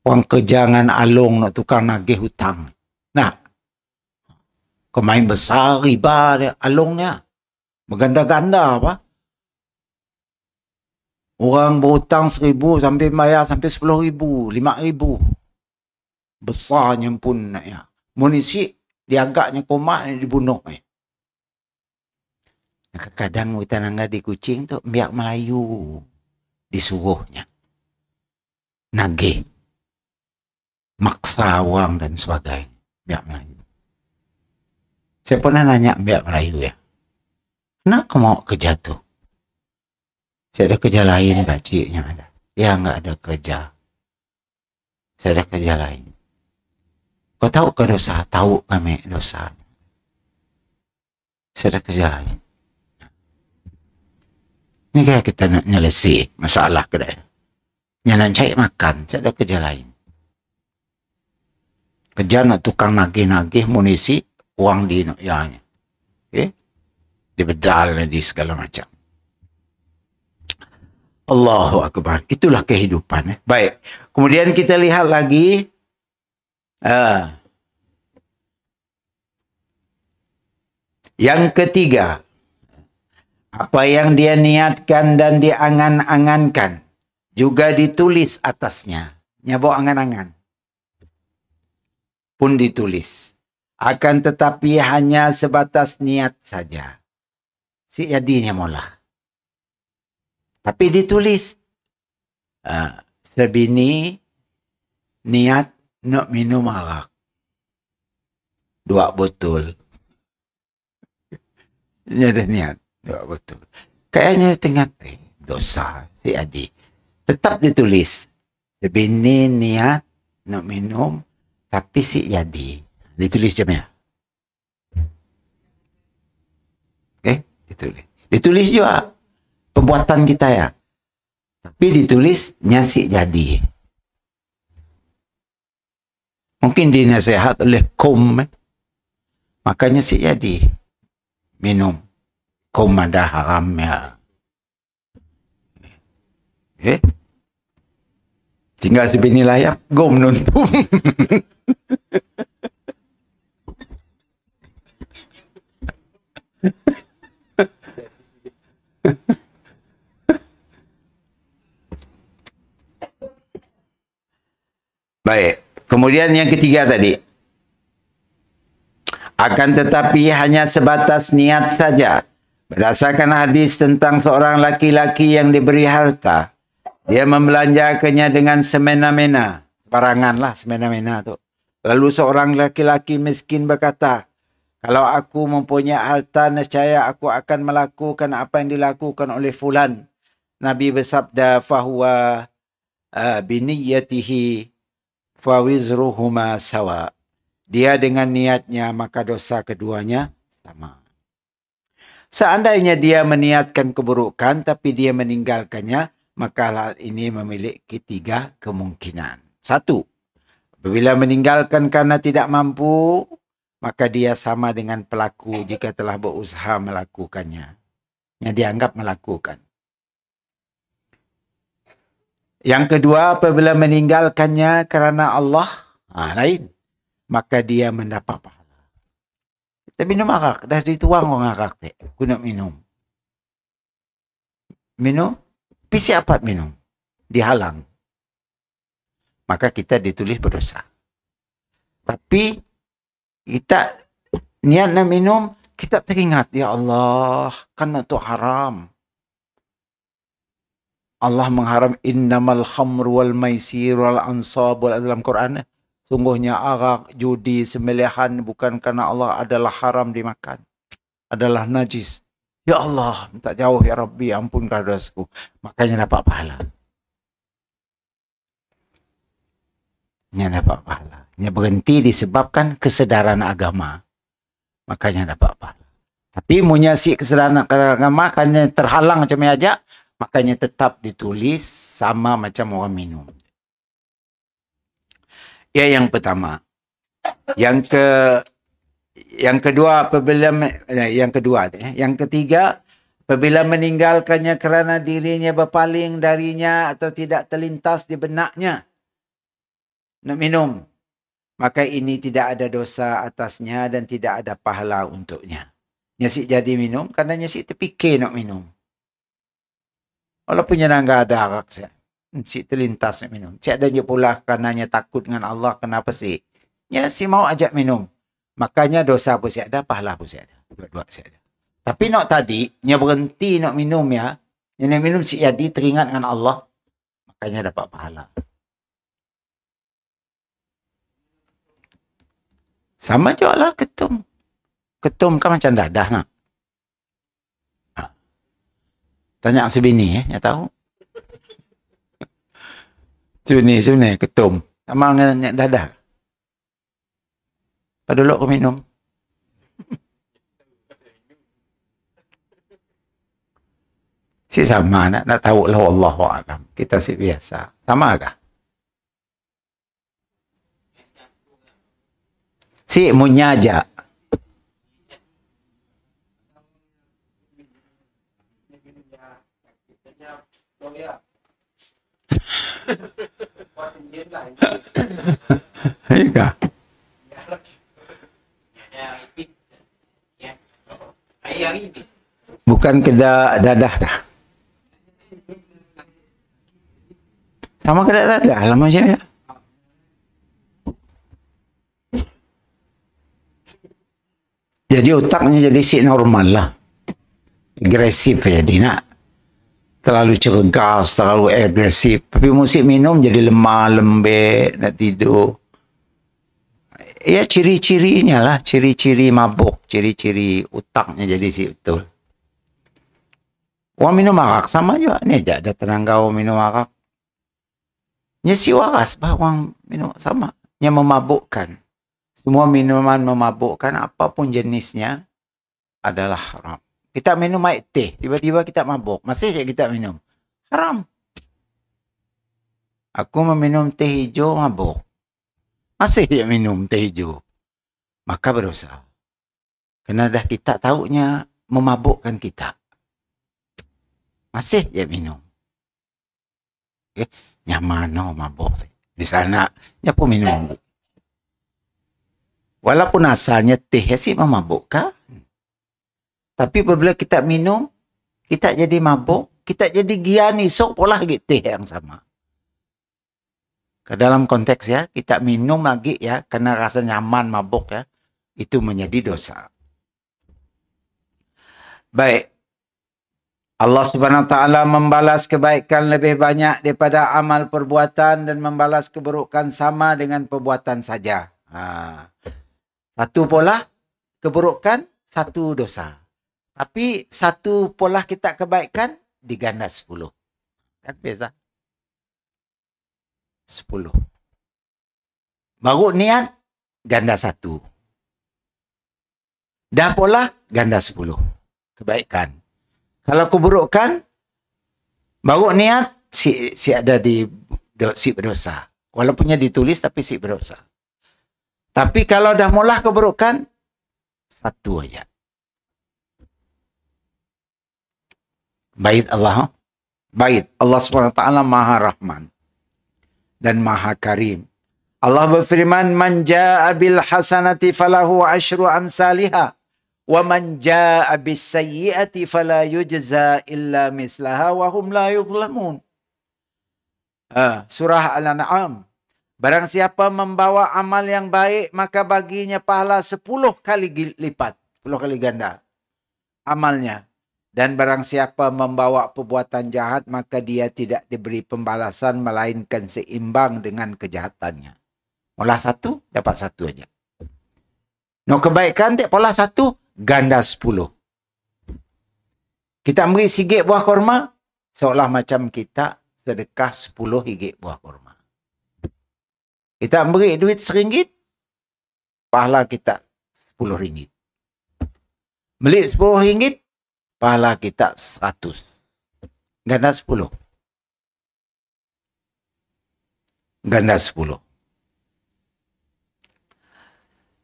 Orang kerja dengan alung no tukang nagih hutang. Nah, kemain besar riba dia, alungnya. Berganda-ganda apa? Orang berhutang 1,000 sampai bayar sampai 10,000, 5,000. Besarnya pun nak ya. Munisi diagaknya komak ni dibunuh. Kadang kita nangga di Kuching tu biak Melayu disuruhnya. Nagih. Maksa wang dan sebagainya. Biak Melayu. Saya pernah nanya biak Melayu ya. Kenapa mau kerja tu? Saya ada kerja lain, baciknya ada. Ya enggak ada kerja. Saya ada kerja lain. Kau tahu ke dosa? Tahu kami dosa. Saya ada kerja lain. Ini kayak kita nak nyelesai masalah kedai. Nak cari makan, saya ada kerja lain. Kerja nak tukang nagih-nagih munisi, uang di nokyanya. Okay? Di bedal, di segala macam. Allahu Akbar. Itulah kehidupan. Baik. Kemudian kita lihat lagi. Yang ketiga. Apa yang dia niatkan dan diangan-angankan. Juga ditulis atasnya. Nyabok angan-angan. Pun ditulis. Akan tetapi hanya sebatas niat saja. Si jadinya mula. Tapi ditulis. Sebini niat nak minum arak. 2 botol. Ini ada niat. 2 botol. Kayaknya tengah dosa si Adi. Tetap ditulis. Sebini niat nak minum. Tapi si Adi. Ditulis macam ya. Okay? Ditulis. Ditulis juga. Perbuatan kita ya. Tapi ditulis nyasi jadi. Mungkin dinasihat oleh kum. Makanya si jadi. Minum. Kum ada haramnya. Tinggal sebini layak. Gom nuntum. Kemudian yang ketiga tadi. Akan tetapi hanya sebatas niat saja. Berdasarkan hadis tentang seorang laki-laki yang diberi harta. Dia membelanjakannya dengan semena-mena. Sebarangan lah semena-mena tu. Lalu seorang laki-laki miskin berkata, kalau aku mempunyai harta, nescaya aku akan melakukan apa yang dilakukan oleh fulan. Nabi bersabda, fahuwa biniyatihi fawizruhuma sawa. Dia dengan niatnya, maka dosa keduanya sama. Seandainya dia meniatkan keburukan, tapi dia meninggalkannya, maka hal ini memiliki 3 kemungkinan. 1. Apabila meninggalkan karena tidak mampu, maka dia sama dengan pelaku jika telah berusaha melakukannya. Yang dianggap melakukan. Yang kedua, apabila meninggalkannya kerana Allah, lain. Maka dia mendapat pahala. Kita minum arak, dah dituang orang arak. Aku nak minum. Minum, tapi siapa minum? Dihalang. Maka kita ditulis berdosa. Tapi kita niat nak minum, kita teringat, ya Allah, kan itu haram. Allah mengharam innamal khamru wal maisir wal ansab wal dalam Quran. Sungguhnya arak, judi, sembelihan bukan kerana Allah adalah haram dimakan. Adalah najis. Ya Allah, minta jauh ya Rabbi, ampunkan dosaku. Makanya dapat pahala. Dapat pahala. Berhenti disebabkan kesedaran agama. Makanya dapat pahala. Tapi menyiasat kesedaran agama, makanya terhalang macam aja, makanya tetap ditulis sama macam orang minum. Ya, yang pertama. Yang kedua, yang ketiga, apabila meninggalkannya kerana dirinya berpaling darinya atau tidak terlintas di benaknya nak minum, maka ini tidak ada dosa atasnya dan tidak ada pahala untuknya. Nyasik jadi minum kerana nyasik terfikir nak minum. Walaupun yang enggak ada arak saya. Si terlintas nak minum. Cik adanya pula karenanya takut dengan Allah. Kenapa sih? Ya si mau ajak minum. Makanya dosa pun si ada, pahala pun si ada. Dua-dua si ada. Tapi nak tadi, nya berhenti nak minum ya. Yang nak minum si jadi teringat dengan Allah. Makanya dapat pahala. Sama juga lah ketum. Ketum kan macam dadah nak. Tanya sebini ya tahu. Sebini ketum. Sama dengan dadah. Pada dulu aku minum. Si sama nak tahu lah wallahu a'lam. Kita si biasa. Sama kah? Si munyaja. Iya. Bukan dadah kah? Sama ke dadah lah macam ya. Jadi otaknya jadi si normal lah. Agresif jadi nak. Terlalu cergas, terlalu agresif. Tapi musik minum jadi lemah, lembek, nak tidur. Ya ciri-cirinya lah. Ciri-ciri mabuk. Ciri-ciri otaknya jadi si betul. Orang minum arak sama juga. Ni aja ada tenanggau minum arak. Nya si waras bah orang minum sama. Nya memabukkan. Semua minuman memabukkan apapun jenisnya adalah haram. Kita minum air teh, tiba-tiba kita mabuk. Masih je kita minum. Haram. Aku meminum teh hijau mabuk. Masih je minum teh hijau. Maka berdosa. Kerana dah kita tahunya memabukkan kita. Masih je minum. Nyaman no mabuk. Di sana, dia pun minum. Walaupun asalnya teh sih memabukkan. Tapi apabila kita minum, kita jadi mabuk, kita jadi gian esok pula lagi teh yang sama. Ke dalam konteks ya, kita minum lagi ya, karena rasa nyaman, mabuk ya, itu menjadi dosa. Baik. Allah Subhanahu wa taala membalas kebaikan lebih banyak daripada amal perbuatan dan membalas keburukan sama dengan perbuatan saja. Satu pola keburukan, satu dosa. Tapi satu pola kita kebaikan diganda 10. Kan beza? 10. Baru niat ganda 1. Dah pola ganda 10. Kebaikan. Kalau keburukan, baru niat, si ada si berdosa. Walaupunnya ditulis, tapi si berdosa. Tapi kalau dah mula keburukan, satu aja. Baik Allah. Baik. Allah SWT Maha Rahman. Dan Maha Karim. Allah berfirman, Man ja'a bil hasanati falahu asyru amsalihah. وَمَنْ جَاءَ بِالسَّيِّئَةِ فَلَا يُجْزَى إِلَّا مِثْلَهَا وَهُمْ لَا يُظْلَمُونَ. Surah Al-An'am. Barang siapa membawa amal yang baik, maka baginya pahala 10 kali lipat. 10 kali ganda amalnya. Dan barang siapa membawa perbuatan jahat, maka dia tidak diberi pembalasan, melainkan seimbang dengan kejahatannya. Mula 1, dapat 1 aja. No kebaikan, tak pola 1, ganda 10. Kita beri sikit buah korma, seolah macam kita sedekah 10 higit buah korma. Kita beri duit RM1, pahala kita RM10. Beli RM10, pahala kita 100. Ganda 10. Ganda 10.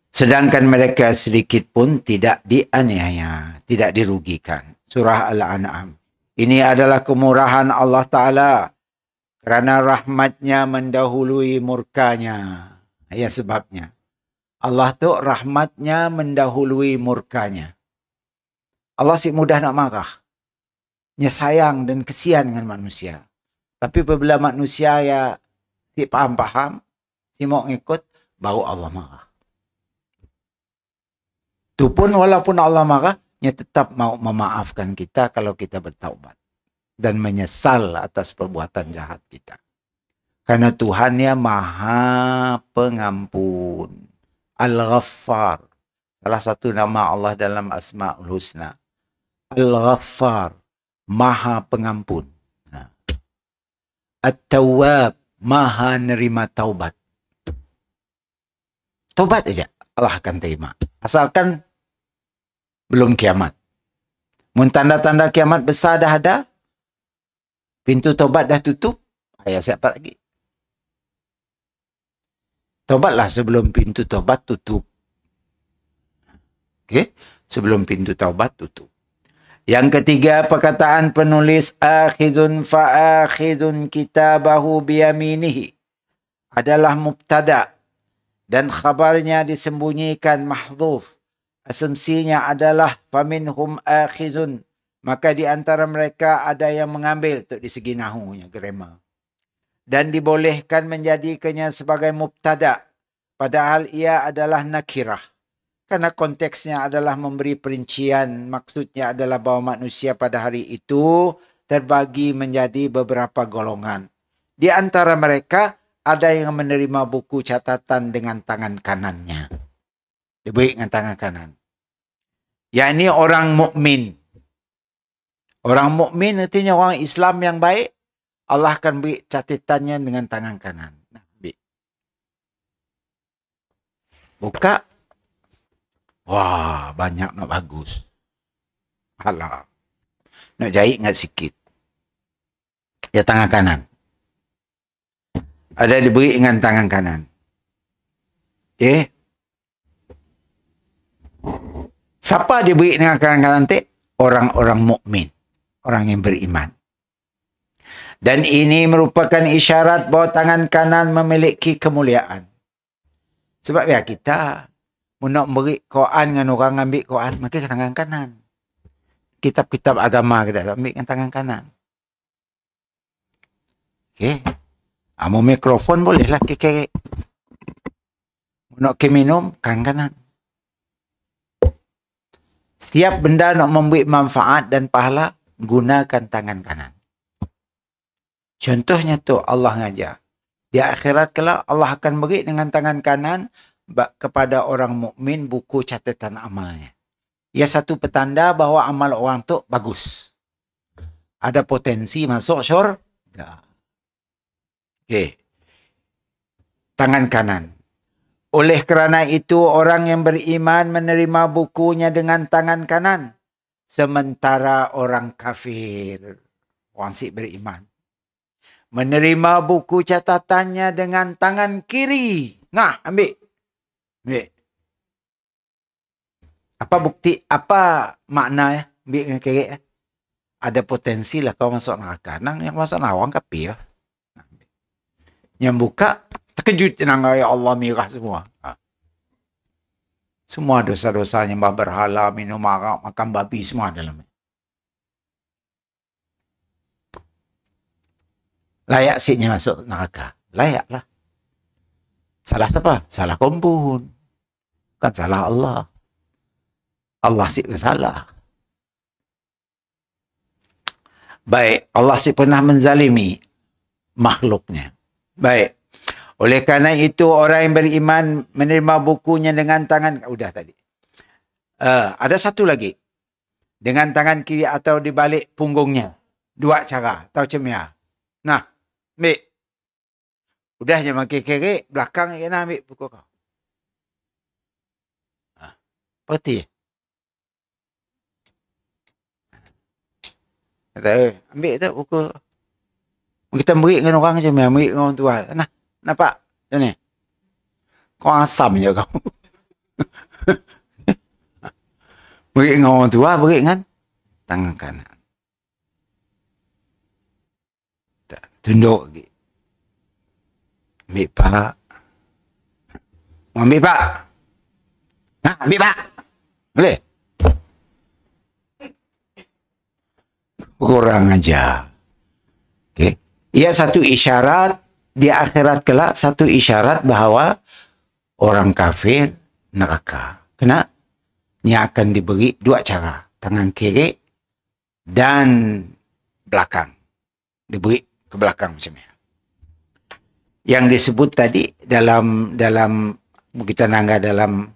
Sedangkan mereka sedikit pun tidak dianiaya, tidak dirugikan. Surah Al-An'am. Ini adalah kemurahan Allah Ta'ala. Kerana rahmatnya mendahului murkanya. Ya sebabnya. Allah tu rahmatnya mendahului murkanya. Allah si mudah nak marah. Nya sayang dan kesian dengan manusia. Tapi apabila manusia ya si faham-faham, si mau ngikut, baru Allah marah. Itu pun walaupun Allah marah, dia tetap mau memaafkan kita kalau kita bertaubat. Dan menyesal atas perbuatan jahat kita. Karena Tuhannya Maha Pengampun. Al-Ghaffar. Salah satu nama Allah dalam Asma'ul Husna. Al-Ghaffar. Maha Pengampun. At-Tawwab. Maha nerima taubat. Taubat aja Allah akan terima. Asalkan belum kiamat. Mun tanda-tanda kiamat besar dah ada, pintu tobat dah tutup, ayah siapa lagi? Tobatlah sebelum pintu tobat tutup. Okey, sebelum pintu taubat tutup. Yang ketiga, perkataan penulis akhidun fa'akhidun kitabahu biyaminihi adalah mubtada dan khabarnya disembunyikan mahdhuf. Asumsinya adalah faminhum akhizun. Maka di antara mereka ada yang mengambil untuk di segi nahunya, grammar. Dan dibolehkan menjadikannya sebagai mubtada. Padahal ia adalah nakirah. Karena konteksnya adalah memberi perincian. Maksudnya adalah bahawa manusia pada hari itu terbagi menjadi beberapa golongan. Di antara mereka ada yang menerima buku catatan dengan tangan kanannya. Diberi dengan tangan kanan. Yang ini orang mukmin. Orang mukmin artinya orang Islam yang baik. Allah akan beri catatannya dengan tangan kanan. Nah, buka. Wah, banyak nak bagus. Alah. Nak jahit ingat sikit. Ya tangan kanan. Ada diberi dengan tangan kanan. Okay. Siapa diberi dengan tangan kanan nanti? Orang-orang mukmin, orang yang beriman. Dan ini merupakan isyarat bahawa tangan kanan memiliki kemuliaan. Sebab ya kita nak beri Quran dengan orang ambil Quran, maka tangan kanan. Kitab-kitab agama kita ambil dengan tangan kanan. Okey. Mau mikrofon bolehlah kekek. Nak ke minum kan kanan. Setiap benda nak memberi manfaat dan pahala, gunakan tangan kanan. Contohnya tu Allah ngajar. Di akhirat kelak Allah akan beri dengan tangan kanan kepada orang mukmin buku catatan amalnya. Ia satu petanda bahawa amal orang tu bagus. Ada potensi masuk syurga. Okey. Tangan kanan. Oleh kerana itu, orang yang beriman menerima bukunya dengan tangan kanan. Sementara orang kafir, orang sik beriman, menerima buku catatannya dengan tangan kiri. Nah, ambil. Apa bukti, apa makna ya? Ambil dengan kiri. Ada potensi lah kau masuk neraka. Nang yang masuk neraka orang kafir. Yang buka, terkejut nang ya Allah mirah semua. Semua dosa-dosa nyembah berhala, minum arak, makan babi semua dalam. Layak siknya masuk neraka. Layaklah. Salah siapa? Salah kompun. Bukan salah Allah. Allah sik bersalah. Baik, Allah sik pernah menzalimi makhluknya. Baik. Oleh kerana itu, orang yang beriman menerima bukunya dengan tangan... Udah tadi. Ada satu lagi. Dengan tangan kiri atau di balik punggungnya. Dua cara. Tahu macam ya? Nah, ambil. Udah je makin kiri, belakang je nak ambil buku kau. Perti. Kata, ambil tu buku. Kita beri dengan orang macam ni. Beri dengan orang tua. Nah. Nampak? Macam ni. Kau asam je kau. Beri dengan orang tua, beri dengan tangan kanan. Tunduk lagi. Ambil pak. Ambil pak. Nah, ambil pak. Boleh? Kurang aja. Okay. Ia satu isyarat. Di akhirat kelak satu isyarat bahawa orang kafir neraka. Kena? Yang akan diberi dua cara. Tangan kiri dan belakang. Diberi ke belakang macam ni. Yang disebut tadi dalam kita nangga dalam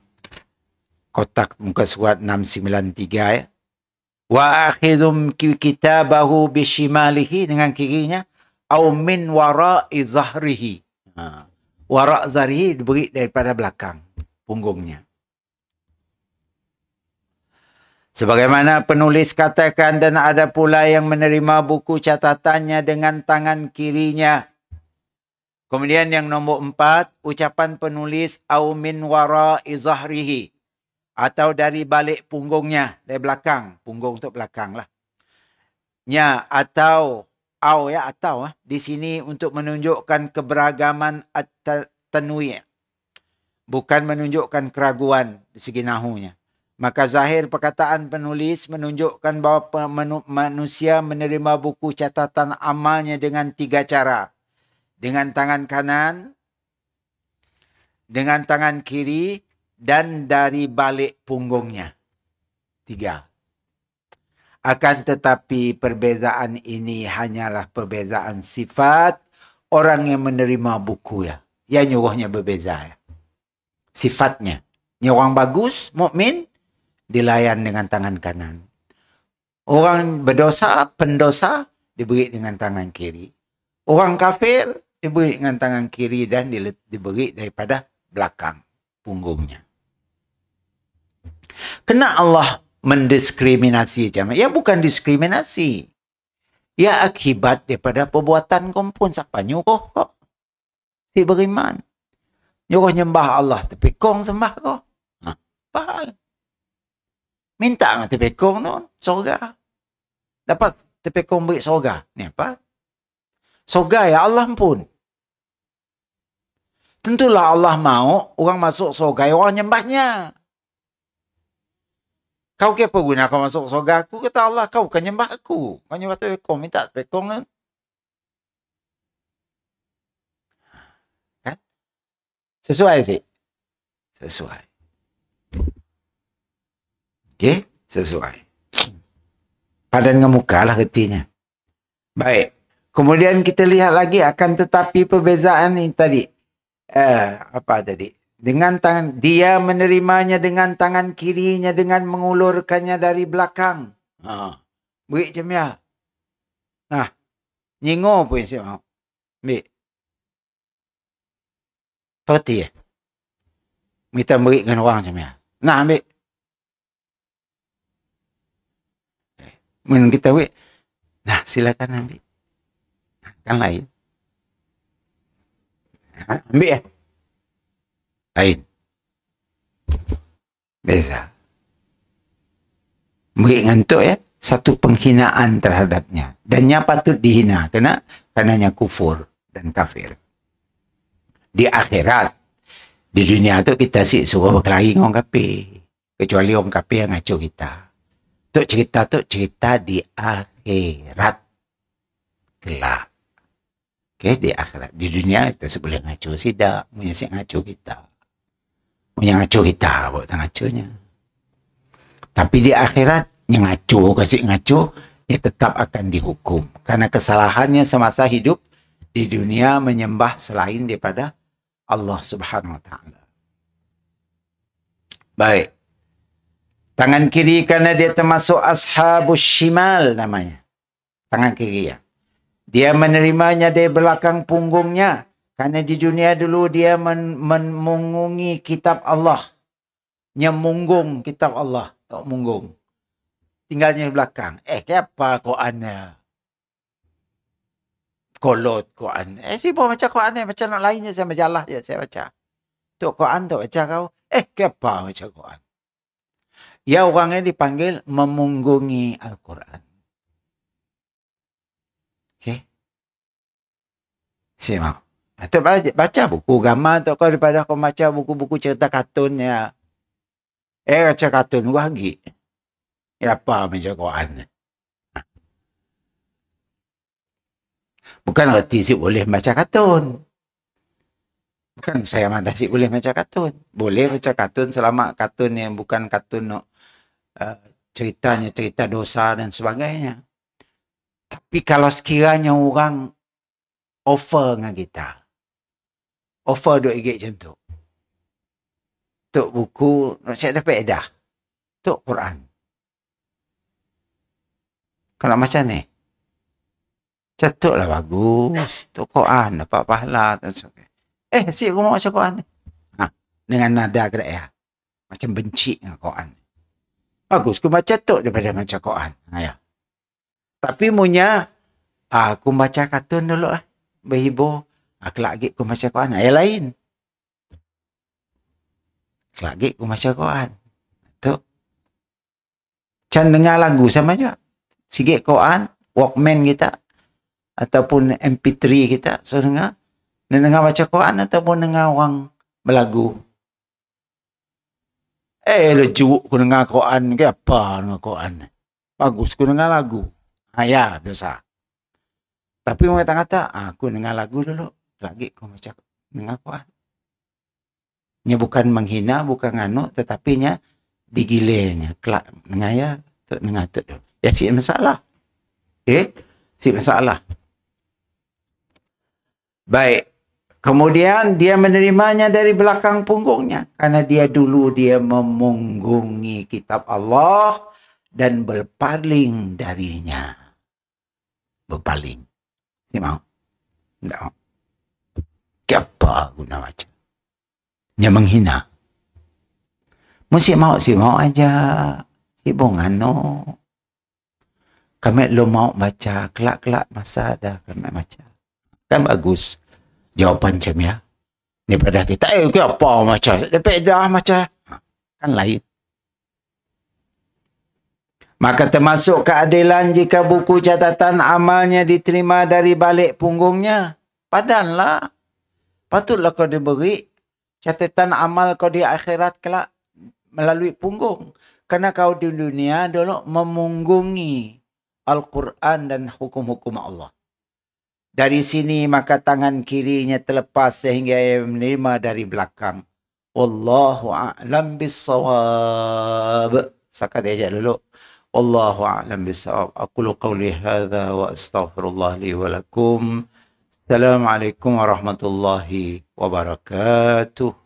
kotak muka surat 693 ya. Wa akhidhum kitabahu bishimalihi, dengan kirinya. Au min wara'i zahrihi. Wara' zahrihi diberi daripada belakang punggungnya. Sebagaimana penulis katakan, dan ada pula yang menerima buku catatannya dengan tangan kirinya. Kemudian yang nombor 4, ucapan penulis au min wara'i zahrihi, atau dari balik punggungnya, dari belakang, punggung untuk belakang lah. Nya atau atau di sini untuk menunjukkan keberagaman at-tanwi', bukan menunjukkan keraguan di segi nahunya. Maka zahir perkataan penulis menunjukkan bahawa manusia menerima buku catatan amalnya dengan 3 cara. Dengan tangan kanan, dengan tangan kiri, dan dari balik punggungnya. 3. Akan tetapi perbezaan ini hanyalah perbezaan sifat orang yang menerima buku ya. Yang nyuruhnya berbeza ya. Sifatnya. Yang orang bagus, mukmin, dilayan dengan tangan kanan. Orang berdosa, pendosa, diberi dengan tangan kiri. Orang kafir, diberi dengan tangan kiri dan diberi daripada belakang punggungnya. Kena Allah mendiskriminasi macam ya, bukan diskriminasi. Ya akibat daripada perbuatan kau pun. Siapa nyuruh kau? Si beriman. Nyuruh nyembah Allah tapi kau sembah kau. Faham? Minta dengan tepi kau tu surga. Dapat tepi kau beri surga. Ni apa? Surga ya Allah pun. Tentulah Allah mau orang masuk surga, orang nyembahnya. Kau ke apa guna kau masuk surga aku? Kata Allah, kau bukan nyembah aku. Kau nyembah tu kau minta pekong kan? Sesuai sih? Sesuai. Okey, sesuai. Padan dengan muka lah artinya. Baik. Kemudian kita lihat lagi akan tetapi perbezaan ini tadi. Apa tadi? Dengan tangan, dia menerimanya dengan tangan kirinya dengan mengulurkannya dari belakang. Beri macam ya. Nah, nyingo pun saya mau. Ambil. Seperti ya. Kita berikan orang macam ya. Nah, ambil. Mungkin kita beri. Nah, silakan ambil. Kan lain. Ambil ya. Lain. Beza. Beri ngantuk ya. Satu penghinaan terhadapnya. Dan nya patut dihina. Karenanya kufur dan kafir. Di akhirat. Di dunia tu kita suruh berkelahi dengan orang kafir. Kecuali orang kafir yang ngacu kita. Cerita di akhirat. Kelak. Okay, di akhirat. Di dunia kita boleh ngacu sidak. Punya si ngacu kita. Punya ngacu kita. Buat ngacunya. Tapi di akhirat. Yang ngacu, kasih ngacu. Dia tetap akan dihukum. Karena kesalahannya semasa hidup. Di dunia menyembah selain daripada Allah subhanahu wa ta'ala. Baik. Tangan kiri karena dia termasuk ashabus shimal namanya. Tangan kiri ya. Dia menerimanya dari belakang punggungnya. Karena di dunia dulu dia memungungi kitab Allah. Nyemunggung kitab Allah. Tak munggung. Tinggalnya di belakang. Kenapa Qurannya? Kolot Quran. Sibuk baca Quran ni. Macam nak lainnya saya majalah je saya baca. Tok Quran tu baca kau. Kenapa baca Quran? Ya orangnya dipanggil memunggungi Al-Quran. Okey. Saya mau. Atau baca buku gambar tu kau daripada kau baca buku-buku cerita kartun ya. Baca kartun gua lagi. Apa baca Quran? Bukan erti si boleh baca kartun. Bukan saya mana si boleh baca kartun. Boleh baca kartun selama kartun yang bukan kartun ceritanya cerita dosa dan sebagainya. Tapi kalau sekiranya orang offer dengan kita. Offer RM2 macam tu. Tok buku, saya dapat edah. Tok Quran. Kalau macam ni. Catuklah bagus. Tok Quran dapat pahala. Si aku mau baca Quran. Dengan nada kedai. Macam benci dengan Quran. Bagus, aku baca tok daripada baca Quran. Ya. Tapi punya, aku baca kartun dulu lah. Berhibur. Kelak lagi aku baca Quran. Yang lain. Kelak lagi aku baca Quran. Tok. Macam dengar lagu sama juga. Sikit Quran, Walkman kita. Ataupun MP3 kita. So dengar. Dengar baca Quran ataupun dengar orang berlagu. Lejuk aku dengar Quran ke apa dengar Quran. Bagus aku dengar lagu. Ya, biasa. Tapi orang kata-kata, aku dengar lagu dulu. Lagi aku baca dengar Quran. Nya bukan menghina, bukan nganu, tetapi nya digilirnya. Kelak dengar ya, tu dengar tu dulu. Ya si masalah. Si masalah. Baik. Kemudian dia menerimanya dari belakang punggungnya. Karena dia dulu dia memunggungi kitab Allah dan berpaling darinya. Berpaling. Si mau? Tidak mau. Kenapa guna baca? Dia menghina. Mesti mau, si mau aja. Si bongano. Kami lo mau baca. Kelak-kelak masa ada kami baca. Kan bagus. Jawapan macam ya. Daripada kita, apa macam? Dapat dah macam. Kan lain. Maka termasuk keadilan jika buku catatan amalnya diterima dari balik punggungnya. Padanlah. Patutlah kau diberi catatan amal kau di akhirat kelak melalui punggung. Kerana kau di dunia dulu memunggungi Al-Quran dan hukum-hukum Allah. Dari sini maka tangan kirinya terlepas sehingga ia menerima dari belakang. Wallahu a'lam bissawab. Sakat aja dulu. Wallahu a'lam bissawab. Aqulu qawli hadza wa astaghfirullah li wa lakum. Assalamualaikum warahmatullahi wabarakatuh.